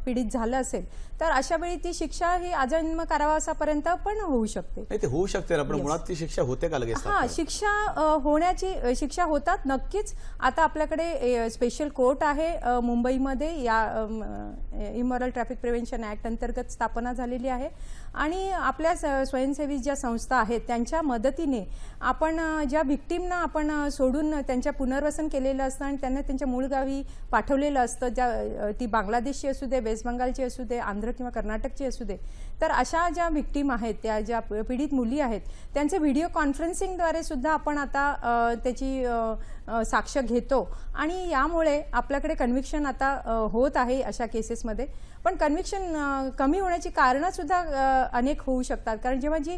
पीडित झालं असेल, तर अशा वेळी ती शिक्षा ही आजन्म कारावासापर्यंत पण होऊ शकते. ते होऊ शकते, पण मुळात ती शिक्षा होते का लगेच? शिक्षा होण्याची शिक्षा होतात नक्कीच. आता आपल्याकडे स्पेशल कोर्ट आहे मुंबईमध्ये, या इमॉरल ट्रॅफिक प्रिव्हेन्शन ॲक्ट अंतर्गत स्थापना झालेली आहे, आणि आपल्या स्वयंसेवी ज्या संस्था आहेत त्यांच्या मदतीने आपण ज्या व्हिक्टीमना आपण सोडून त्यांच्या पुनर्वसन केलेलं असतं आणि त्यांना त्यांच्या मूळ गावी पाठवलेलं असतं, ज्या ती बांगलादेशची असू दे, वेस्ट बंगालची असू दे, आंध्र किंवा कर्नाटकची असू दे, तर अशा ज्या व्हिक्टीम आहेत, त्या ज्या पीडित मुली आहेत, त्यांचे व्हिडिओ कॉन्फरन्सिंगद्वारे सुद्धा आपण आता त्याची साक्ष घेतो, आणि यामुळे आपल्याकडे कन्व्हिक्शन आता होत आहे अशा केसेसमध्ये. पण कन्व्हिक्शन कमी होण्याची कारणं सुद्धा अनेक होऊ शकतात, कारण जेव्हा जी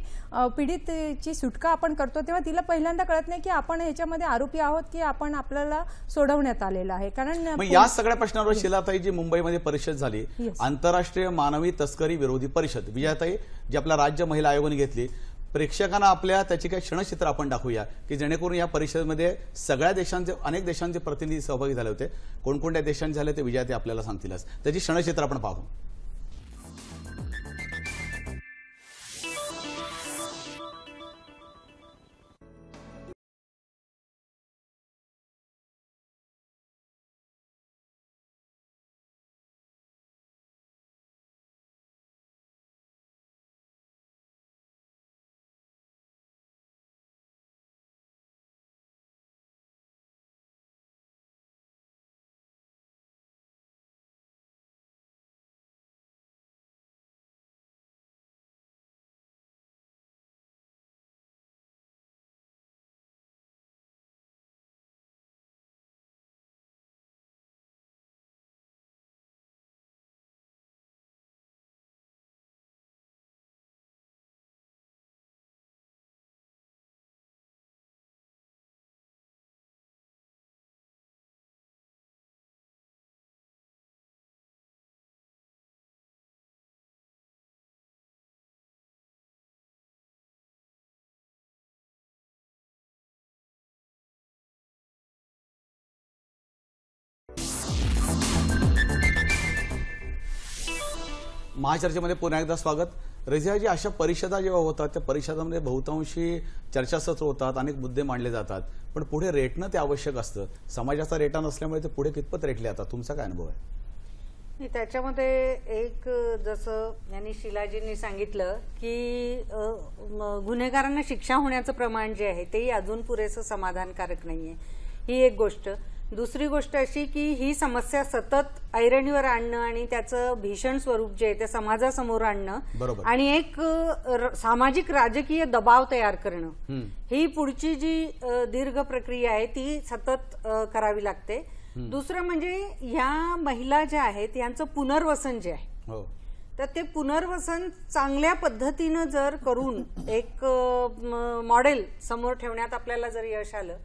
पीडितची सुटका आपण करतो तेव्हा तिला पहिल्यांदा कळत नाही की आपण ह्याच्यामध्ये आरोपी आहोत की आपण आपल्याला सोडवण्यात आलेलं आहे. कारण या सगळ्या प्रश्नांवर शिलाताई, जी मुंबईमध्ये परिषद झाली, आंतरराष्ट्रीय मानवी तस्करी विरोधी परिषद, विजयाताई, जी आपल्या राज्य महिला आयोगाने घेतली, प्रेक्षकांना आपल्या त्याची काही क्षणचित्र आपण दाखवूया की जेणेकरून या परिषदेमध्ये सगळ्या देशांचे, अनेक देशांचे प्रतिनिधी सहभागी झाले होते. कोणकोणत्या देशांचे झाले ते विजयाताई आपल्याला सांगतीलच. त्याची क्षणचित्र आपण पाहू. महाचर्चेमध्ये पुन्हा एकदा स्वागत. रजियाजी, अशा परिषदा जेव्हा होतात त्या परिषदांमध्ये बहुतांशी चर्चासत्र होतात, अनेक मुद्दे मांडले जातात, पण पुढे रेटणं ते आवश्यक असतं. समाजाचा रेटा नसल्यामुळे ते पुढे कितपत रेटले जातात, तुमचा काय अनुभव आहे? त्याच्यामध्ये एक जसं यांनी शिलाजींनी सांगितलं की गुन्हेगारांना शिक्षा होण्याचं प्रमाण जे आहे तेही अजून पुरेसं समाधानकारक नाहीये, ही एक गोष्ट. दुसरी गोष्ट अशी की ही समस्या सतत ऐरणीवर आणणं आणि त्याचं भीषण स्वरूप जे आहे ते समाजासमोर आणणं आणि एक सामाजिक राजकीय दबाव तयार करणं, ही पुढची जी दीर्घ प्रक्रिया आहे ती सतत करावी लागते. दुसरं म्हणजे ह्या महिला ज्या आहेत यांचं पुनर्वसन जे आहे तर ते पुनर्वसन चांगल्या पद्धतीनं जर करून एक मॉडेल समोर ठेवण्यात आपल्याला जर यश आलं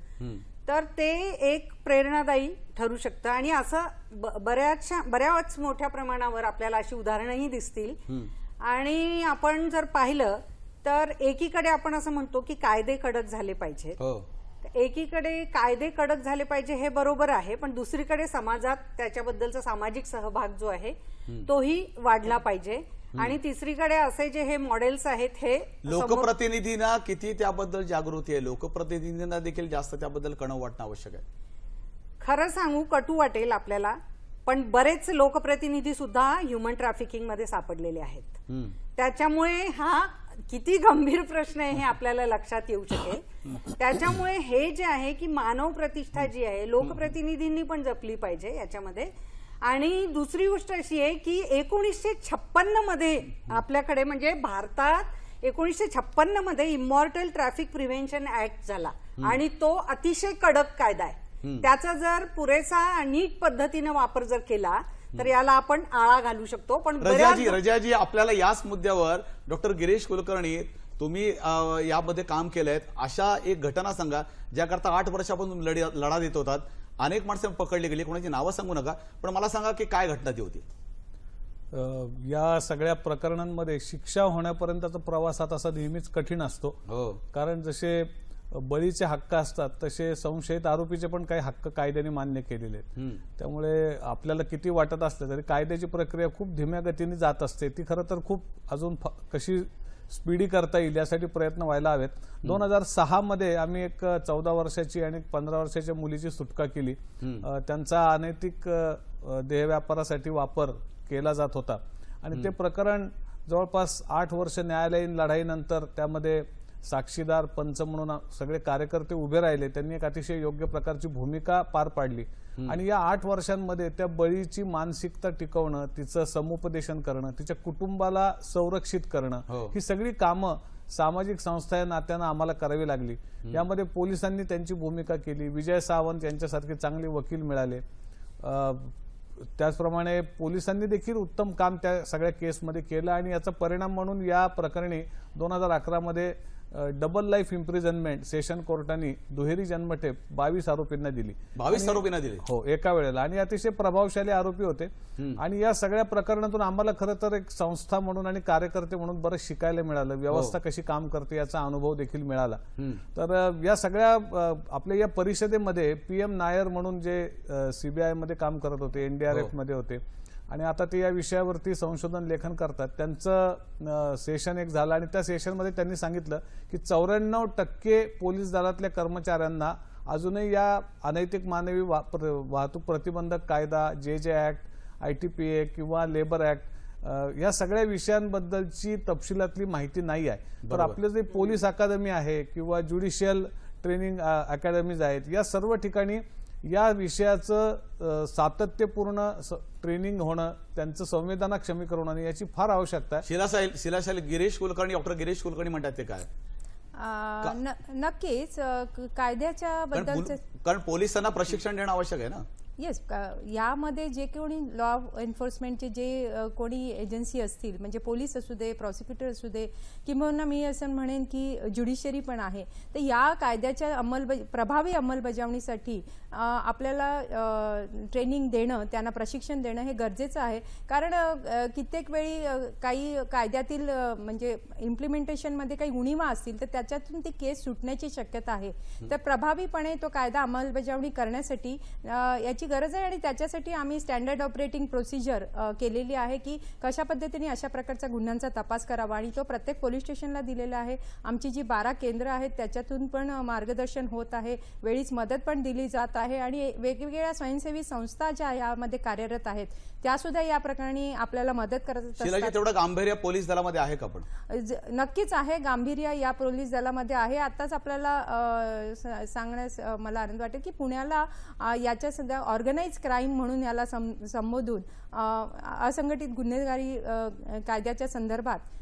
तर ते एक प्रेरणादायी ठरू शकतं. आणि असं बऱ्याच मोठ्या प्रमाणावर आपल्याला अशी उदाहरणंही दिसतील. आणि आपण जर पाहिलं तर एकीकडे आपण असं म्हणतो की कायदे कडक झाले पाहिजेत, एकीकडे कायदे कडक झाले पाहिजे हे बरोबर आहे, पण दुसरीकडे समाजात त्याच्याबद्दलचा सामाजिक सहभाग जो आहे तोही वाढला पाहिजे. आणि तिसरीकडे असे जे हे मॉडेल्स आहेत हे लोकप्रतिनिधींना किती त्याबद्दल जागृती आहे, लोकप्रतिनिधींना देखील जास्त त्याबद्दल कणव वाटणं आवश्यक आहे. खरं सांगू कटू वाटेल आपल्याला, पण बरेच लोकप्रतिनिधी सुद्धा ह्युमन ट्रॅफिकिंग मध्ये सापडलेले आहेत. त्याच्यामुळे हा किती गंभीर प्रश्न आहे हे आपल्याला लक्षात येऊ शकेल. त्याच्यामुळे हे जे आहे की मानव प्रतिष्ठा जी आहे लोकप्रतिनिधींनी पण जपली पाहिजे याच्यामध्ये. आणि दुसरी गोष्ट अशी आहे की 1956 मध्ये आपल्याकडे म्हणजे भारतात 1956 मध्ये इमॉर्टल ट्रॅफिक प्रिव्हेन्शन ऍक्ट झाला आणि तो अतिशय कडक कायदा आहे. त्याचा जर पुरेसा नीट पद्धतीने वापर जर केला तर याला आपण आळा घालू शकतो. पण रजाजी, आपल्याला याच मुद्द्यावर डॉक्टर गिरीश कुलकर्णी, तुम्ही यामध्ये काम केलंय, अशा एक घटना सांगा ज्याकरता 8 वर्षापासून लढा देत होतात, अनेक माणसं पकडली गेली, कोणाची नावं सांगू नका, पण मला सांगा की काय घटना ती होती. या सगळ्या प्रकरणांमध्ये शिक्षा होण्यापर्यंतचा प्रवास हा तसा नेहमीच कठीण असतो. कारण जसे बळीचे हक्क असतात तसे संशयित आरोपीचे पण काही हक्क कायद्याने मान्य केलेले आहेत. त्यामुळे आपल्याला किती वाटत असलं तरी कायद्याची प्रक्रिया खूप धीम्या गतीने जात असते. ती खरं तर खूप अजून कशी स्पीडी करता येईल यासाठी प्रयत्न व्हायला हवेत. 2006 मध्ये आम्ही एक 14 वर्षाची आणि 15 वर्षाच्या मुलीची सुटका केली. त्यांचा अनैतिक देह व्यापारासाठी वापर केला जात होता आणि ते प्रकरण जवळपास 8 वर्ष न्यायालयीन लढाईनंतर त्यामध्ये साक्षीदार पंच म्हणून सगळे कार्यकर्ते उभे राहिले. त्यांनी एक अतिशय योग्य प्रकारची भूमिका पार पाडली आणि या 8 वर्षांमध्ये त्या बळीची मानसिकता टिकवणं, तिचं समुपदेशन करणं, तिच्या कुटुंबाला संरक्षित करणं, ही सगळी कामं सामाजिक संस्था या नात्यानं आम्हाला करावी लागली. यामध्ये पोलिसांनी त्यांची भूमिका केली. विजय सावंत यांच्यासारखे चांगले वकील मिळाले. त्याचप्रमाणे पोलिसांनी देखील उत्तम काम त्या सगळ्या केसमध्ये केलं आणि याचा परिणाम म्हणून या प्रकरणी 2011 मध्ये डबल लाईफ इम्प्रिझनमेंट सेशन कोर्टाने दुहेरी जन्मठेप 22 आरोपींना दिली. 22 आरोपींना दिली हो एका वेळेला, आणि अतिशय प्रभावशाली आरोपी होते. आणि या सगळ्या प्रकरणातून आम्हाला खरं तर एक संस्था म्हणून आणि कार्यकर्ते म्हणून बरंच शिकायला मिळालं. व्यवस्था कशी काम करते याचा अनुभव देखील मिळाला. तर या सगळ्या आपल्या या परिषदेमध्ये PM नायर म्हणून जे CBI मध्ये काम करत होते, NDRF मध्ये होते आणि आता ते या विषयावरती संशोधन लेखन करतात, त्यांचं सेशन एक झालं आणि त्या सेशनमध्ये त्यांनी सांगितलं की 94% पोलीस दलातल्या कर्मचाऱ्यांना अजूनही या अनैतिक मानवी वाहतूक प्रतिबंधक कायदा, JJ ऍक्ट, ITPA किंवा लेबर ऍक्ट या सगळ्या विषयांबद्दलची तपशिलातली माहिती नाही आहे. तर आपलं जे पोलीस अकादमी आहे किंवा ज्युडिशियल ट्रेनिंग अकॅडमीज आहेत, या सर्व ठिकाणी या विषयाचं सातत्यपूर्ण ट्रेनिंग होणं, त्यांचं संवेदनाक्षमी करणं याची फार आवश्यकता आहे. शिलाशाली गिरीश कुलकर्णी, डॉक्टर गिरीश कुलकर्णी म्हणतात ते काय? नक्कीच कायद्याच्या बद्दल, कारण पोलिसांना प्रशिक्षण देणं आवश्यक आहे ना. येस, यामध्ये जे कोणी लॉ एन्फोर्समेंटचे जे कोणी एजन्सी असतील, म्हणजे पोलीस असू दे, प्रॉसिक्युटर असू दे, किंवा मी असं म्हणेन की ज्युडिशरी पण आहे, तर या कायद्याच्या प्रभावी अंमलबजावणीसाठी आपल्याला ट्रेनिंग देणं, त्यांना प्रशिक्षण देणं हे गरजेचं आहे. कारण कित्येक वेळी काही कायद्यातील म्हणजे इम्प्लिमेंटेशनमध्ये काही उणिवा असतील तर त्याच्यातून ती केस सुटण्याची शक्यता आहे. तर प्रभावीपणे तो कायदा अंमलबजावणी करण्यासाठी याची याची गरज आहे आणि त्याच्यासाठी आम्ही स्टँडर्ड ऑपरेटिंग प्रोसिजर केलेली आहे की कशा पद्धतीने अशा प्रकारच्या गुन्ह्यांचा तपास करावा आणि तो प्रत्येक पोलीस स्टेशनला दिलेला आहे. आमची जी 12 केंद्र आहेत त्याच्यातून पण मार्गदर्शन होत आहे, वेळीच मदत पण दिली जात आहे आणि वेगवेगळ्या स्वयंसेवी संस्था ज्या यामध्ये कार्यरत आहेत त्या सुद्धा या प्रकरणी आपल्याला मदत करत असतात. तेवढं गांभीर्य पोलीस दलामध्ये आहे का? पण नक्कीच आहे, गांभीर्य या पोलीस दलामध्ये आहे. आताच आपल्याला सांगण्यास मला आनंद वाटेल की पुण्याला याच्या सध्या ऑर्गनाइज क्राईम म्हणून याला संबोधून असंघटित गुन्हेगारी कायद्याच्या संदर्भात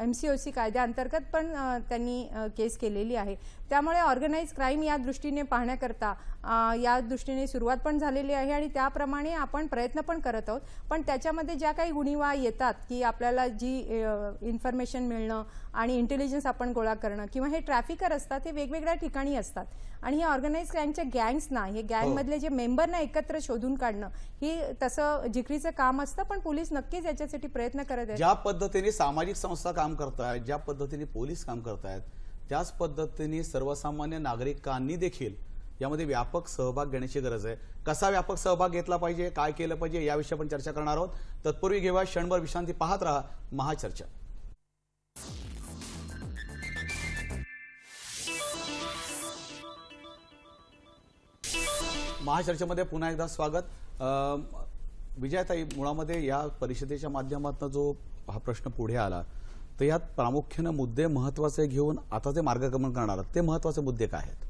MCOC कायद्याअंतर्गत पण त्यांनी केस केलेली आहे. त्यामुळे ऑर्गनाइज क्राईम या दृष्टीने पाहण्याकरता या दृष्टीने सुरुवात पण झालेली आहे आणि त्याप्रमाणे आपण प्रयत्न पण करत आहोत. पण त्याच्यामध्ये ज्या काही उणिवा येतात की आपल्याला जी इन्फॉर्मेशन मिळणं आणि इंटेलिजन्स आपण गोळा करणं किंवा हे ट्रॅफिकर असतात हे वेगवेगळ्या ठिकाणी असतात आणि हे ऑर्गनाइज क्राईमच्या गँग्सना, हे गँगमधले जे मेंबरना एकत्र शोधून काढणं ही तसं जिकरीचं काम असतं. पण पोलीस नक्कीच याच्यासाठी प्रयत्न करत आहेत. ज्या पद्धतीने सामाजिक संस्था काम करतायत, ज्या पद्धतीने पोलीस काम करतायत, त्याच पद्धतीने सर्वसामान्य नागरिकांनी देखील यामध्ये व्यापक सहभाग घेण्याची गरज आहे. कसा व्यापक सहभाग घेतला पाहिजे, काय केलं पाहिजे याविषयी आपण चर्चा करणार आहोत. तत्पूर्वी घेऊया क्षणभर विश्रांती. पाहत रहा महाचर्चा. महाचर्चेमध्ये पुन्हा एकदा स्वागत. विजयाताई, मुळामध्ये या परिषदेच्या माध्यमातून जो हा प्रश्न पुढे आला तर यात प्रामुख्याने मुद्दे महत्त्वाचे घेऊन आता ते मार्गक्रमण करणार, ते महत्त्वाचे मुद्दे काय आहेत?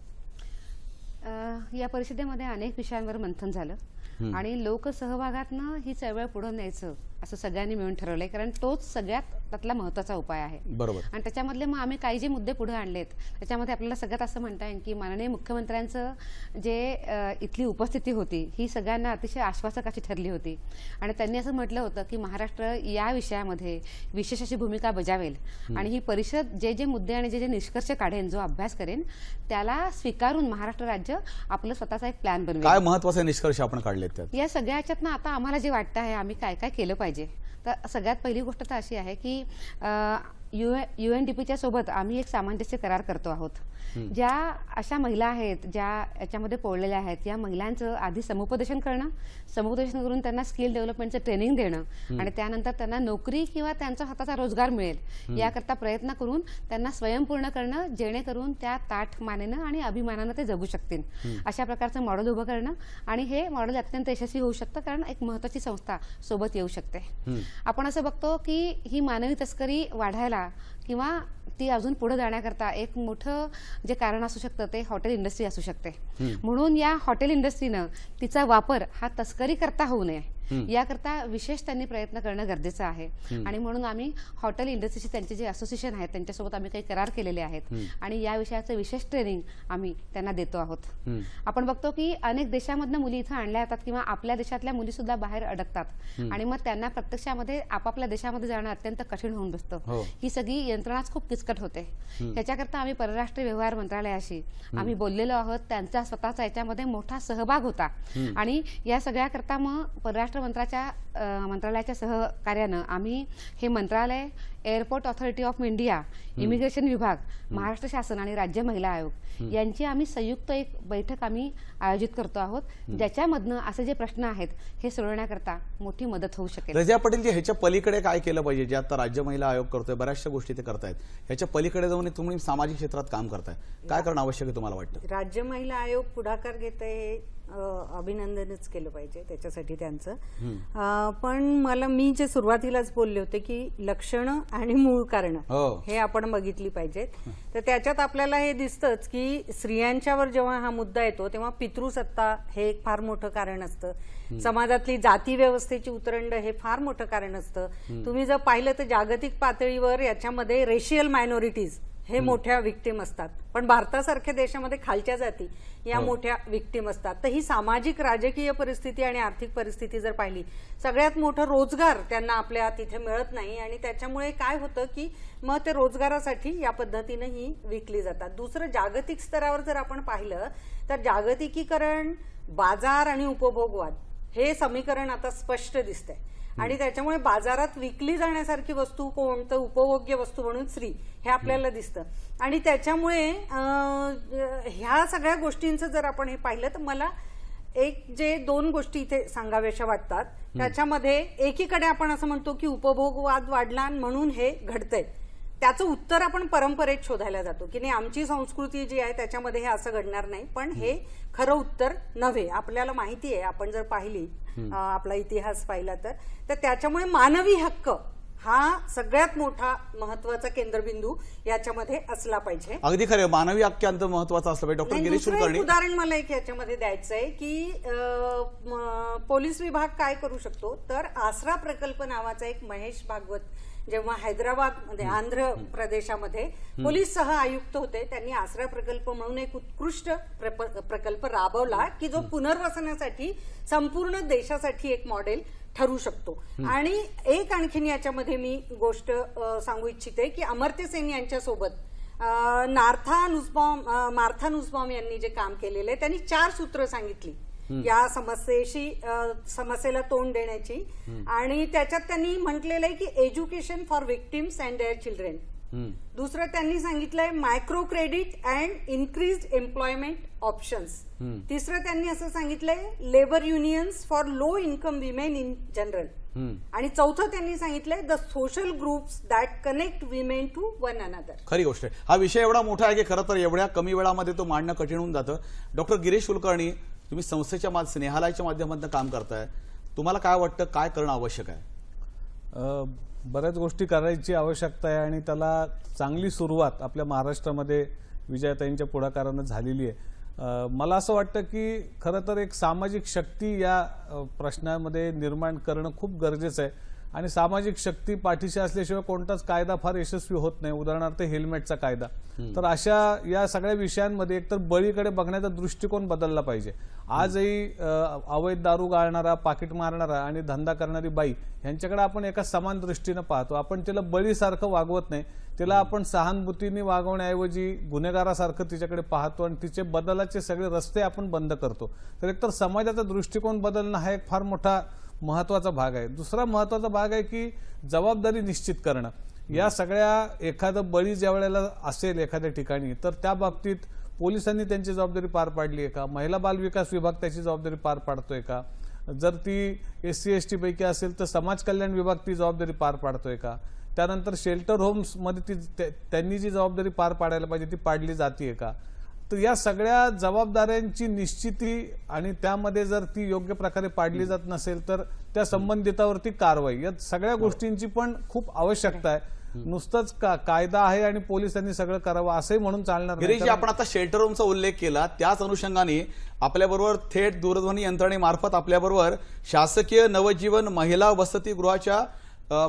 या परिषदेमध्ये अनेक विषयांवर मंथन झालं आणि लोकसहभागातनं ही चळवळ पुढे न्यायचं असं सगळ्यांनी मिळून ठरवलंय, कारण तोच सगळ्यात त्यातला महत्त्वाचा उपाय आहे. बरोबर. आणि त्याच्यामधले मग आम्ही काही जे मुद्दे पुढे आणलेत त्याच्यामध्ये आपल्याला सगळ्यात असं म्हणता येईल की माननीय मुख्यमंत्र्यांचं जे इथली उपस्थिती होती ही सगळ्यांना अतिशय आश्वासक अशी ठरली होती आणि त्यांनी असं म्हटलं होतं की महाराष्ट्र या विषयामध्ये विशेष अशी भूमिका बजावेल आणि ही परिषद जे जे मुद्दे आणि जे जे निष्कर्ष काढेन, जो अभ्यास करेन, त्याला स्वीकारून महाराष्ट्र राज्य आपलं स्वतःचा एक प्लॅन बनवेल. काय महत्त्वाचे निष्कर्ष आपण काढलेत त्यात? या सगळ्याच्यातनं आता आम्हाला जे वाटतं आहे आम्ही काय काय केलं पाहिजे, तर सगळ्यात पहिली गोष्ट तर अशी आहे की UNDPच्या सोबत आम्ही एक सामंजस्य करार करतो आहोत. ज्या अशा महिला आहेत ज्या याच्यामध्ये पोळलेल्या आहेत, या महिलांचं आधी समुपदेशन करणं, समुपदेशन करून त्यांना स्किल डेव्हलपमेंटचं ट्रेनिंग देणं आणि त्यानंतर त्यांना नोकरी किंवा त्यांचा स्वतःचा रोजगार मिळेल याकरता प्रयत्न करून त्यांना स्वयंपूर्ण करणं, जेणेकरून त्या ताठ मानेनं आणि अभिमानानं ते जगू शकतील. अशा प्रकारचं मॉडेल उभं करणं आणि हे मॉडेल अत्यंत यशस्वी होऊ शकतं कारण एक महत्त्वाची संस्था सोबत येऊ शकते. आपण असं बघतो की ही मानवी तस्करी वाढायला किंवा ती अजून पुढे जाण्याकरता एक मोठं जे कारण असू शकतं ते हॉटेल इंडस्ट्री असू शकते. म्हणून या हॉटेल इंडस्ट्रीनं तिचा वापर हा तस्करी करता होऊ नये याकरता विशेष त्यांनी प्रयत्न करणं गरजेचं आहे आणि म्हणून आम्ही हॉटेल इंडस्ट्रीचे त्यांचे जे असोसिएशन आहेत त्यांच्यासोबत आम्ही काही करार केलेले आहेत आणि या विषयाचं विशेष ट्रेनिंग आम्ही त्यांना देतो आहोत. आपण बघतो की अनेक देशांमधनं मुली इथं आणल्या जातात किंवा आपल्या देशातल्या मुली सुद्धा बाहेर अडकतात आणि मग त्यांना प्रत्यक्षामध्ये आपापल्या देशामध्ये जाणं अत्यंत कठीण होऊन बसतं. ही सगळी यंत्रणाच खूप किचकट होते. त्याच्याकरता आम्ही परराष्ट्र व्यवहार मंत्रालयाशी आम्ही बोललेलो आहोत. त्यांचा स्वतःचा याच्यामध्ये मोठा सहभाग होता आणि या सगळ्याकरता मग परराष्ट्र मंत्रालयाच्या सहकार्यानं आम्ही हे मंत्रालय, airport authority of India, immigration विभाग, महाराष्ट्र शासन आणि राज्य महिला आयोग यांची आम्ही संयुक्त एक बैठक आम्ही आयोजित करतो आहोत, ज्याच्यामधनं असे जे प्रश्न आहेत हे सोडवण्याकरता मोठी मदत होऊ शकेल. रजा पटेलजी, ह्याच्या पलीकडे काय केलं पाहिजे? जे आता राज्य महिला आयोग करतोय, बऱ्याचशा गोष्टी ते करतायत, ह्याच्या पलीकडे जाऊन तुम्ही सामाजिक क्षेत्रात काम करताय, काय करणं आवश्यक आहे तुम्हाला वाटतं? राज्य महिला आयोग पुढाकार घेत आहे, अभिनंदनच केलं पाहिजे त्याच्यासाठी त्यांचं. पण मी जे सुरुवातीलाच बोलले होते की लक्षणं आणि मूळ कारण हे आपण बघितली पाहिजेत. तर त्याच्यात आपल्याला हे दिसतंच की स्त्रियांच्यावर जेव्हा हा मुद्दा येतो तेव्हा पितृसत्ता हे एक फार मोठं कारण असतं. समाजातली जाती व्यवस्थेची उतरंड हे फार मोठं कारण असतं. तुम्ही जर पाहिलं तर जागतिक पातळीवर याच्यामध्ये रेशियल मायनॉरिटीज हे मोठ्या विक्टीम असतात, पण भारतासारख्या देशामध्ये खालच्या जाती या मोठ्या विक्टीम असतात. तर ही सामाजिक राजकीय परिस्थिती आणि आर्थिक परिस्थिती जर पाहिली, सगळ्यात मोठं रोजगार त्यांना आपल्या तिथे मिळत नाही आणि त्याच्यामुळे काय होतं की मग ते रोजगारासाठी या पद्धतीने ही विकली जातात. दुसरं, जागतिक स्तरावर जर आपण पाहिलं तर जागतिकीकरण, बाजार आणि उपभोगवाद हे समीकरण आता स्पष्ट दिसतंय आणि त्याच्यामुळे बाजारात विकली जाण्यासारखी वस्तू कोणतं उपभोग्य वस्तू म्हणून स्त्री हे आपल्याला दिसतं आणि त्याच्यामुळे ह्या सगळ्या गोष्टींचं जर आपण हे पाहिलं तर मला एक जे दोन गोष्टी इथे सांगाव्याशा वाटतात त्याच्यामध्ये एकीकडे आपण असं म्हणतो की उपभोगवाद वाढला म्हणून हे घडतंय, त्याचं उत्तर आपण परंपरेत शोधायला जातो की नाही आमची संस्कृती जी आहे त्याच्यामध्ये हे असं घडणार नाही, पण हे खरं उत्तर नव्हे. आपल्याला माहिती आहे, आपण जर पाहिली आपला इतिहास पाहिला तर त्याच्यामुळे मानवी हक्क हा सगळ्यात मोठा महत्वाचा केंद्रबिंदू याच्यामध्ये असला पाहिजे. अगदी खरे, मानवी हक्कांत महत्वाचा असला पाहिजे. डॉक्टर गिरीश कुलकर्णी, उदाहरण मला एक याच्यामध्ये द्यायचं आहे की पोलीस विभाग काय करू शकतो, तर आसरा प्रकल्प नावाचा एक महेश भागवत जेव्हा हैदराबादमध्ये आंध्र प्रदेशामध्ये पोलीस सह आयुक्त होते, त्यांनी आसरा प्रकल्प म्हणून एक उत्कृष्ट प्रकल्प राबवला की जो पुनर्वसनासाठी संपूर्ण देशासाठी एक मॉडेल ठरू शकतो. आणि एक आणखीन याच्यामध्ये मी गोष्ट सांगू इच्छिते की अमर्त्य सेन यांच्यासोबत मार्था नुसबाम यांनी जे काम केलेलं आहे त्यांनी 4 सूत्र सांगितली या समस्येला तोंड देण्याची, आणि त्याच्यात त्यांनी म्हटलेलं आहे की education for victims and their children. दुसरं त्यांनी सांगितलंय micro credit and increased employment options. तिसरं त्यांनी असं सांगितलंय labour unions for low income women in general. आणि चौथं त्यांनी सांगितलंय the social groups that connect women to one another. खरी गोष्ट आहे. हा विषय एवढा मोठा आहे की खरं तर एवढ्या कमी वेळामध्ये तो मांडणं कठीण होऊन जातं. डॉक्टर गिरीश कुलकर्णी, तुम्ही संस्थेच्या स्नेहालयाच्या माध्यमातून काम करताय, तुम्हाला काय वाटतं, काय करणं आवश्यक आहे? बऱ्याच गोष्टी करायची आवश्यकता आहे आणि त्याला चांगली सुरुवात आपल्या महाराष्ट्रामध्ये विजयाताईंच्या पुढाकारानं झालेली आहे. मला असं वाटतं की खरं तर एक सामाजिक शक्ती या प्रश्नामध्ये निर्माण करणं खूप गरजेचं आहे आणि सामाजिक शक्ती पाठीशी असल्याशिवाय कोणताच कायदा फार यशस्वी होत नाही. उदाहरणार्थ हेल्मेटचा कायदा. तर अशा या सगळ्या विषयांमध्ये एकतर बळीकडे बघण्याचा दृष्टिकोन बदलला पाहिजे. आजही अवैध दारू गाळणारा, पाकिट मारणारा आणि धंदा करणारी बाई यांच्याकडे आपण एका समान दृष्टीनं पाहतो. आपण तिला बळीसारखं वागवत नाही, तिला आपण सहानुभूतीने वागवण्याऐवजी गुन्हेगारासारखं तिच्याकडे पाहतो आणि तिचे बदलाचे सगळे रस्ते आपण बंद करतो. तर एकतर समाजाचा दृष्टिकोन बदलणं हा एक फार मोठा महत्वाचा भाग आहे. दुसरा महत्वाचा भाग आहे की जबाबदारी निश्चित करणं. या सगळ्या एखादं बळी ज्या वेळेला असेल एखाद्या ठिकाणी तर त्या बाबतीत पोलिसांनी त्यांची जबाबदारी पार पाडली आहे का, महिला बाल विकास विभाग त्याची जबाबदारी पार पाडतोय का, जर ती SC ST पैकी असेल तर समाज कल्याण विभाग ती जबाबदारी पार पाडतोय का, त्यानंतर शेल्टर होम्स मध्ये त्यांनी जी जबाबदारी पार पाडायला पाहिजे ती पाडली जाते का. तर या सगळ्या जबाबदाऱ्यांची निश्चिती आणि त्यामध्ये जर ती योग्य प्रकारे पाडली जात नसेल तर त्या संबंधितावरती कारवाई, या सगळ्या गोष्टींची पण खूप आवश्यकता आहे. नुसतंच कायदा आहे आणि पोलिसांनी सगळं करावं असंही म्हणून चालणार नाही. गिरीश, आपण आता शेल्टर होमचा उल्लेख केला, त्याच अनुषंगाने आपल्याबरोबर थेट दूरध्वनी यंत्रणेमार्फत आपल्याबरोबर शासकीय नवजीवन महिला वसतिगृहाच्या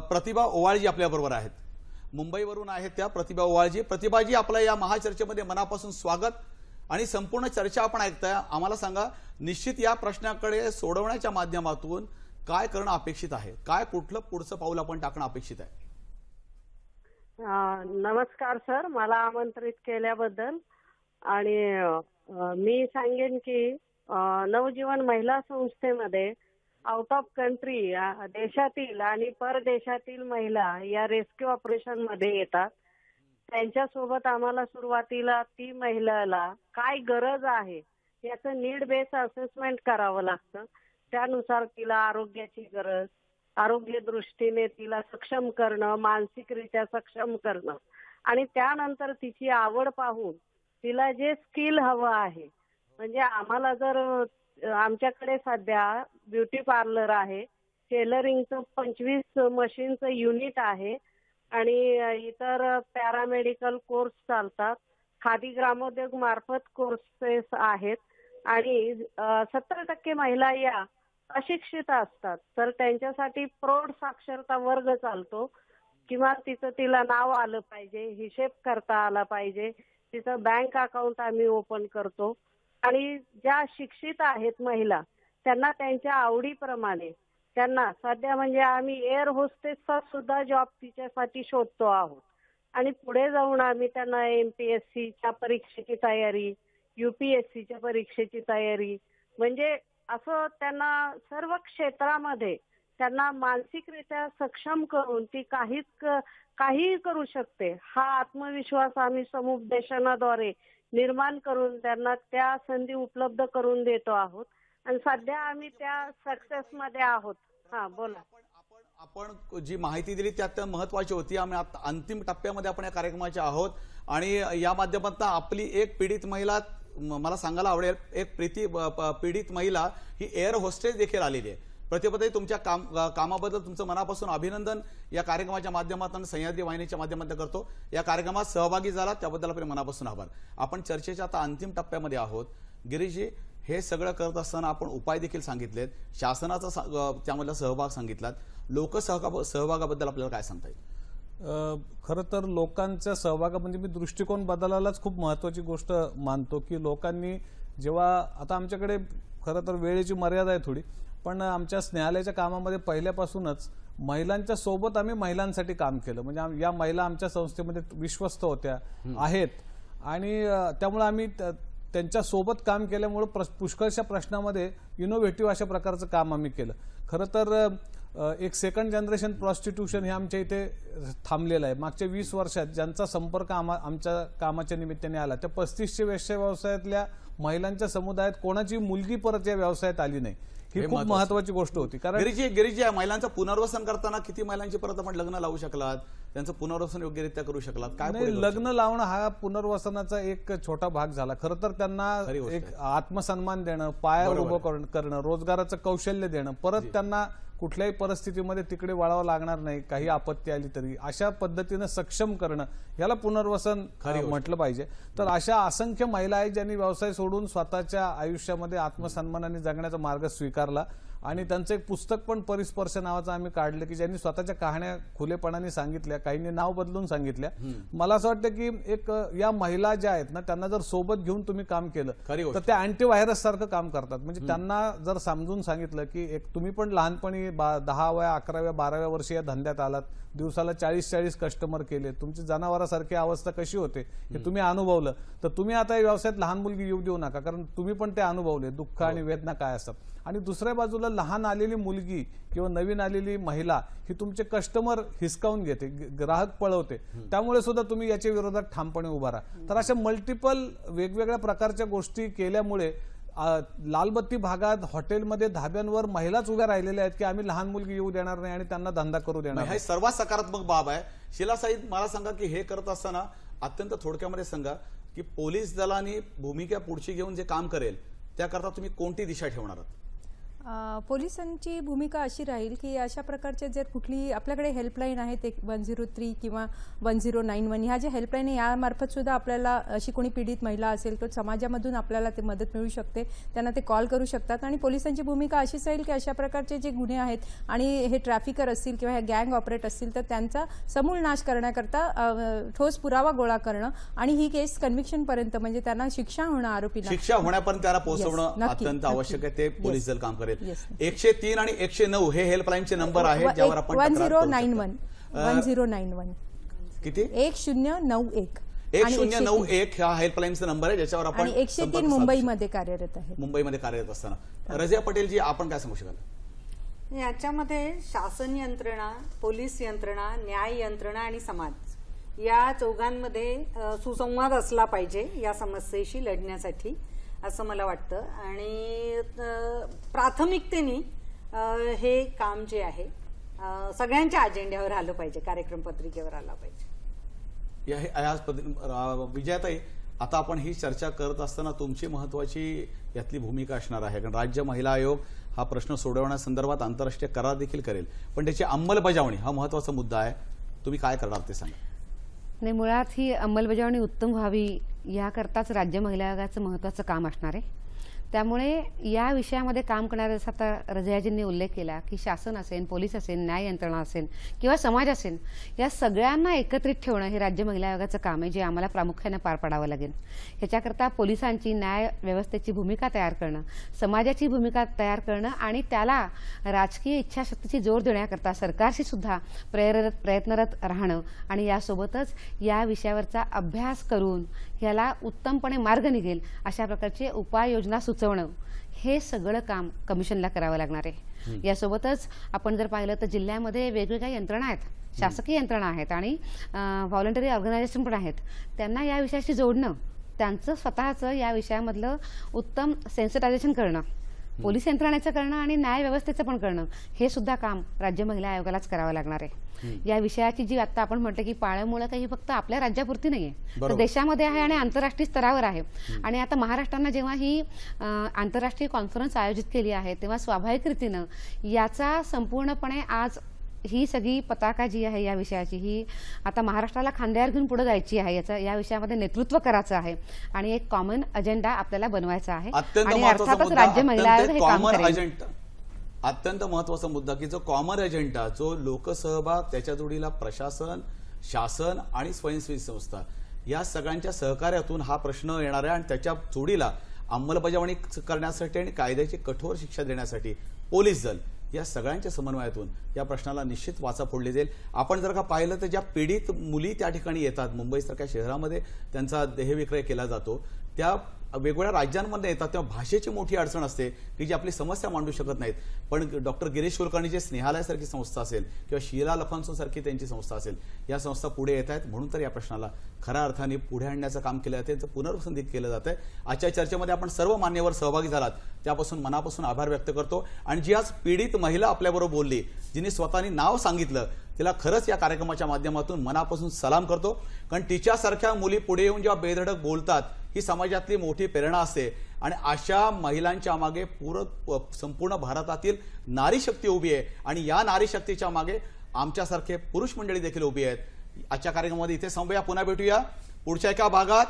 प्रतिभा ओवाळजी आपल्याबरोबर आहेत. मुंबईवरून आहेत त्या प्रतिभा ओवाळजी. प्रतिभाजी, आपल्या या महाचर्चेमध्ये मनापासून स्वागत. आणि संपूर्ण चर्चा आपण ऐकताय. आम्हाला सांगा, निश्चित या प्रश्नाकडे सोडवण्याच्या माध्यमातून काय करणं अपेक्षित आहे, काय कुठलं पुढचं पाऊल आपण टाकणं अपेक्षित आहे? नमस्कार सर, मला आमंत्रित केल्याबद्दल. आणि मी सांगेन की नवजीवन महिला संस्थेमध्ये आउट ऑफ कंट्री देशातील आणि परदेशातील महिला या रेस्क्यू ऑपरेशन मध्ये येतात. त्यांच्यासोबत आम्हाला सुरुवातीला ती महिलाला काय गरज आहे याचं नीड बेस असेसमेंट करावं लागतं. त्यानुसार तिला आरोग्याची गरज, आरोग्य दृष्टीने तिला सक्षम करणं, मानसिकरित्या सक्षम करणं आणि त्यानंतर तिची आवड पाहून तिला जे स्किल हवं आहे, म्हणजे आम्हाला जर आमच्याकडे सध्या ब्युटी पार्लर आहे, टेलरिंगचं 25 मशीनचं युनिट आहे आणि इतर पॅरामेडिकल कोर्स चालतात, खादी ग्रामोद्योग मार्फत कोर्सेस आहेत आणि 70% महिला या अशिक्षित असतात. तर त्यांच्यासाठी प्रौढ साक्षरता वर्ग चालतो. किंवा तिला नाव आलं पाहिजे, हिशेब करता आला पाहिजे, तिचं बँक अकाउंट आम्ही ओपन करतो आणि ज्या शिक्षित आहेत महिला त्यांना त्यांच्या आवडीप्रमाणे त्यांना सध्या म्हणजे आम्ही एअर होस्टेसचा सुद्धा जॉब तिच्यासाठी शोधतो आहोत आणि पुढे जाऊन आम्ही त्यांना MPSCच्या परीक्षेची तयारी, UPSCच्या परीक्षेची तयारी, म्हणजे असं त्यांना सर्व क्षेत्रामध्ये त्यांना मानसिकरित्या सक्षम करून ती काहीही करू शकते हा आत्मविश्वास आम्ही समुपदेशनाद्वारे निर्माण करून त्यांना त्या संधी उपलब्ध करून देतो आहोत. आणि सध्या आम्ही त्या सक्सेस मध्ये आहोत. हा बोला. आपण जी माहिती दिली त्यात महत्वाची होती. आम्ही आता अंतिम टप्प्यामध्ये आपण या कार्यक्रमाचे आहोत आणि या माध्यमातून आपली एक पीडित महिला, मला सांगायला आवडेल, एक पीडित महिला ही एअर होस्टेस देखील आलेली आहे. प्रतिपदे तुमच्या कामाबद्दल तुमचं मनापासून अभिनंदन या कार्यक्रमाच्या माध्यमातून, सह्याद्री वाहिनीच्या माध्यमातून करतो. या कार्यक्रमात सहभागी झाला त्याबद्दल आपले मनापासून आभार. आपण चर्चेच्या आता अंतिम टप्प्यामध्ये आहोत. गिरीशजी, हे सगळं करत असताना आपण उपाय देखील सांगितलेत, शासनाचा त्यामधला सहभाग सांगितलात. सहभागाबद्दल आपल्याला काय सांगता येईल? खरं तर लोकांच्या सहभागा म्हणजे मी दृष्टिकोन बदलायलाच खूप महत्वाची गोष्ट मानतो की लोकांनी जेव्हा, आता आमच्याकडे खरं तर वेळेची मर्यादा आहे थोडी, पण आमच्या न्यायालयाच्या कामामध्ये पहिल्यापासूनच महिलांच्या सोबत आम्ही महिलांसाठी काम केलं. म्हणजे या महिला आमच्या संस्थेमध्ये विश्वस्त होत्या आहेत आणि त्यामुळे आम्ही त्यांच्या सोबत काम केल्यामुळे पुष्कळशा प्रश्नामध्ये इनोव्हेटिव्ह अशा प्रकारचं काम आम्ही केलं. खरं तर एक सेकंड जनरेशन प्रॉस्टिट्यूशन हे आमच्या इथे थांबलेलं आहे. मागच्या 20 वर्षात ज्यांचा संपर्क आमच्या कामाच्या निमित्ताने आला, त्या 3500 वेश्या व्यवसायातल्या महिलांच्या समुदायात कोणाची मुलगी परत या व्यवसायात आली नाही. ही खूप महत्वाची गोष्ट होती. कारण गिरीजी या महिलांचं पुनर्वसन करताना किती महिलांची परत आपण लग्न लावू शकलात, त्यांचं पुनर्वसन योग्यरित्या करू शकलात? काय लग्न लावणं हा पुनर्वसनाचा एक छोटा भाग झाला. खरं तर त्यांना एक आत्मसन्मान देणं, पायावर उभं करणं, रोजगाराचं कौशल्य देणं, परत त्यांना कुठल्याही परिस्थितीमध्ये तिकडे वळावं लागणार नाही, काही आपत्ती आली तरी अशा पद्धतीनं सक्षम करणं, याला पुनर्वसन म्हटलं पाहिजे. तर अशा असंख्य महिला आहेत ज्यांनी व्यवसाय सोडून स्वतःच्या आयुष्यामध्ये आत्मसन्मानाने जगण्याचा मार्ग स्वीकारला आणि त्यांचं एक पुस्तक पण परिस्पर्श नावाचं आम्ही काढलं की ज्यांनी स्वतःच्या कहाण्या खुलेपणाने सांगितल्या, काहींनी नाव बदलून सांगितल्या. मला असं वाटतं की एक या महिला ज्या आहेत ना, त्यांना जर सोबत घेऊन तुम्ही काम केलं तर त्या अँटीव्हायरस सारखं काम करतात. म्हणजे त्यांना जर समजून सांगितलं की एक तुम्ही पण लहानपणी 10व्या 11व्या 12व्या वर्षी या धंद्यात आलात, दिवसाला 40 कस्टमर केले, तुमची जनावरासारखी अवस्था कशी होते हे तुम्ही अनुभवलं, तर तुम्ही आता या व्यवसायात लहान मुलगी येऊ देऊ नका, कारण तुम्ही पण ते अनुभवले, दुःख आणि वेदना काय असतात. आणि दुसऱ्या बाजूला लहान आलेली मुलगी किंवा नवीन आलेली महिला ही तुमचे कस्टमर हिसकावून घेते, ग्राहक पळवते, त्यामुळे सुद्धा तुम्ही याच्या विरोधात ठामपणे उभा राहा. तर अशा मल्टिपल वेगवेगळ्या प्रकारच्या गोष्टी केल्यामुळे लालबत्ती भागात हॉटेलमध्ये धाब्यांवर महिलाच उभ्या राहिलेल्या आहेत की आम्ही लहान मुलगी येऊ देणार नाही आणि त्यांना धंदा करू देणार नाही. हे सर्वात सकारात्मक बाब आहे. शीला साईद, मला सांगा की हे करत असताना अत्यंत थोडक्यामध्ये सांगा की पोलीस दलाने भूमिका पुढची घेऊन जे काम करेल त्याकरता तुम्ही कोणती दिशा ठेवणार आहात? पोलिसांची भूमिका अशी राहील की अशा प्रकारचे जर कुठली आपल्याकडे हेल्पलाईन आहेत 103 किंवा 1091, ह्या ज्या हेल्पलाईन आहे यामार्फत सुद्धा आपल्याला अशी कोणी पीडित महिला असेल तर समाजामधून आपल्याला ते मदत मिळू शकते, त्यांना ते कॉल करू शकतात. आणि पोलिसांची भूमिका अशीच राहील की अशा प्रकारचे जे गुन्हे आहेत आणि हे ट्रॅफिकर असतील किंवा हे गँग ऑपरेट असतील तर त्यांचा समूळ नाश करण्याकरता ठोस पुरावा गोळा करणं आणि ही केस कन्व्हिक्शन पर्यंत, म्हणजे त्यांना शिक्षा होणं, आरोपीला शिक्षा होण्यापर्यंत त्याला पोहोचवणं अत्यंत आवश्यक आहे. ते पोलीस दल काम करेल. 103 आणि 109 हे हेल्पलाईनचे नंबर आहेत ज्यावर आपण 1091 किती 1091 1091 हा हेल्पलाईनचा नंबर आहे ज्याच्यावर आपण 103 मुंबईमध्ये कार्यरत आहे. मुंबईमध्ये कार्यरत असताना रजिया पटेल जी, आपण काय सांगू शकाल? याच्यामध्ये शासन यंत्रणा, पोलीस यंत्रणा, न्याय यंत्रणा आणि समाज या चौघांमध्ये सुसंवाद असला पाहिजे या समस्येशी लढण्यासाठी, असं मला वाटतं. आणि प्राथमिकतेने हे काम जे आहे सगळ्यांच्या अजेंड्यावर आलं पाहिजे, कार्यक्रम पत्रिकेवर आलं पाहिजे. विजयाताई, आता आपण ही चर्चा करत असताना तुमची महत्वाची यातली भूमिका असणार आहे, कारण राज्य महिला आयोग हा प्रश्न सोडवण्यासंदर्भात आंतरराष्ट्रीय करार देखील करेल, पण त्याची अंमलबजावणी हा महत्वाचा मुद्दा आहे. तुम्ही काय करणार ते सांगा. नाही, मुळात ही अंमलबजावणी उत्तम व्हावी याकरताच राज्य महिला आयोगाचं महत्त्वाचं काम असणार आहे. त्यामुळे या विषयामध्ये काम करणारे, जसं आता रजियाजींनी उल्लेख केला की शासन असेल, पोलीस असेल, न्याय यंत्रणा असेल किंवा समाज असेल, या सगळ्यांना एकत्रित ठेवणं हे राज्य महिला आयोगाचं काम आहे, जे आम्हाला प्रामुख्याने पार पाडावं लागेल. ह्याच्याकरता पोलिसांची, न्याय व्यवस्थेची भूमिका तयार करणं, समाजाची भूमिका तयार करणं आणि त्याला राजकीय इच्छाशक्तीची जोड देण्याकरता सरकारशी सुद्धा प्रयत्नरत राहणं आणि यासोबतच या विषयावरचा अभ्यास करून याला उत्तमपणे मार्ग निघेल अशा प्रकारचे उपाययोजना सुचवणं, हे सगळं काम कमिशनला करावं लागणार आहे. यासोबतच आपण जर पाहिलं तर जिल्ह्यामध्ये वेगवेगळ्या यंत्रणा आहेत, शासकीय यंत्रणा आहेत आणि व्हॉलंटरी ऑर्गनायझेशन पण आहेत. त्यांना या विषयाशी जोडणं, त्यांचं स्वतःचं या विषयामधलं उत्तम सेन्सिटायझेशन करणं पोलीस यंत्रणेचं करणं आणि न्याय व्यवस्थेचं पण करणं हे सुद्धा काम राज्य महिला आयोगालाच करावं लागणार आहे. या विषयाची जी आता आपण म्हटलं की पाळंमुळं काही फक्त आपल्या राज्यापुरती नाहीये, तर देशामध्ये आहे आणि आंतरराष्ट्रीय स्तरावर आहे. आणि आता महाराष्ट्रानं जेव्हा ही आंतरराष्ट्रीय कॉन्फरन्स आयोजित केली आहे तेव्हा स्वाभाविक रीतीनं याचा संपूर्णपणे आज ही सगळी पताका जी आहे या विषयाची ही आता महाराष्ट्राला खांद्यावर घेऊन पुढे जायची आहे. या विषयामध्ये नेतृत्व करायचं आहे आणि एक कॉमन अजेंडा आपल्याला बनवायचा आहे. आणि अर्थातच राज्य महिला आयोग हे काम करेल. अत्यंत महत्वाचा मुद्दा की जो कॉमन अजेंडा, जो लोकसहभाग, त्याच्या जोडीला प्रशासन, शासन आणि स्वयंसेवी संस्था या सगळ्यांच्या सहकार्यातून हा प्रश्न येणार आहे. आणि त्याच्या जोडीला अंमलबजावणी करण्यासाठी आणि कायद्याची कठोर शिक्षा देण्यासाठी पोलीस दल या सगळ्यांच्या समन्वयातून या प्रश्नाला निश्चित वाचा फोडली जाईल. आपण जर का पाहिलं तर ज्या पीडित मुली त्या ठिकाणी येतात, मुंबईसारख्या शहरामध्ये त्यांचा देहविक्रय केला जातो, त्या वेगवेगळ्या राज्यांमध्ये येतात, तेव्हा भाषेची मोठी अडचण असते की जी आपली समस्या मांडू शकत नाहीत. पण डॉक्टर गिरीश कुलकर्णी जे स्नेहालयासारखी संस्था असेल किंवा शीला लफांसो सारखी त्यांची संस्था असेल, या संस्था पुढे येत आहेत. म्हणून तर या प्रश्नाला खऱ्या अर्थाने पुढे आणण्याचं काम केलं जातं, त्यांचं पुनर्वसन केलं जात आहे. आजच्या चर्चेमध्ये आपण सर्व मान्यवर सहभागी झालात त्यापासून मनापासून आभार व्यक्त करतो. आणि जी आज पीडित महिला आपल्याबरोबर बोलली, जिने स्वतःनी नाव सांगितलं, तिला खरंच या कार्यक्रमाच्या माध्यमातून मनापासून सलाम करतो. कारण तिच्यासारख्या मुली पुढे येऊन जेव्हा बेधडक बोलतात ही समाजातली मोठी प्रेरणा असते. आणि अशा महिलांच्या मागे संपूर्ण भारतातील नारी शक्ती उभी आहे आणि या नारी शक्तीच्या मागे आमच्यासारखे पुरुष मंडळी देखील उभी आहेत. आजच्या कार्यक्रमामध्ये इथे थांबूया. पुन्हा भेटूया पुढच्या एका भागात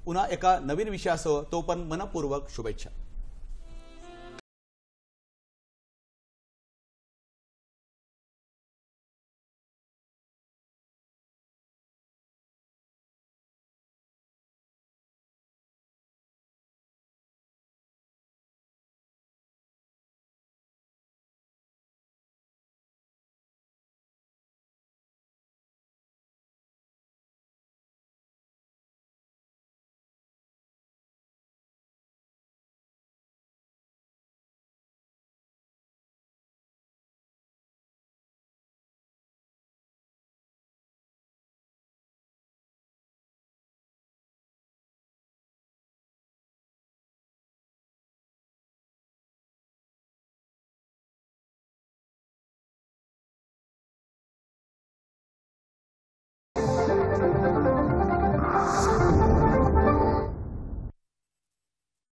पुन्हा एका नवीन विषयासह. तोपर्यंत मनपूर्वक शुभेच्छा.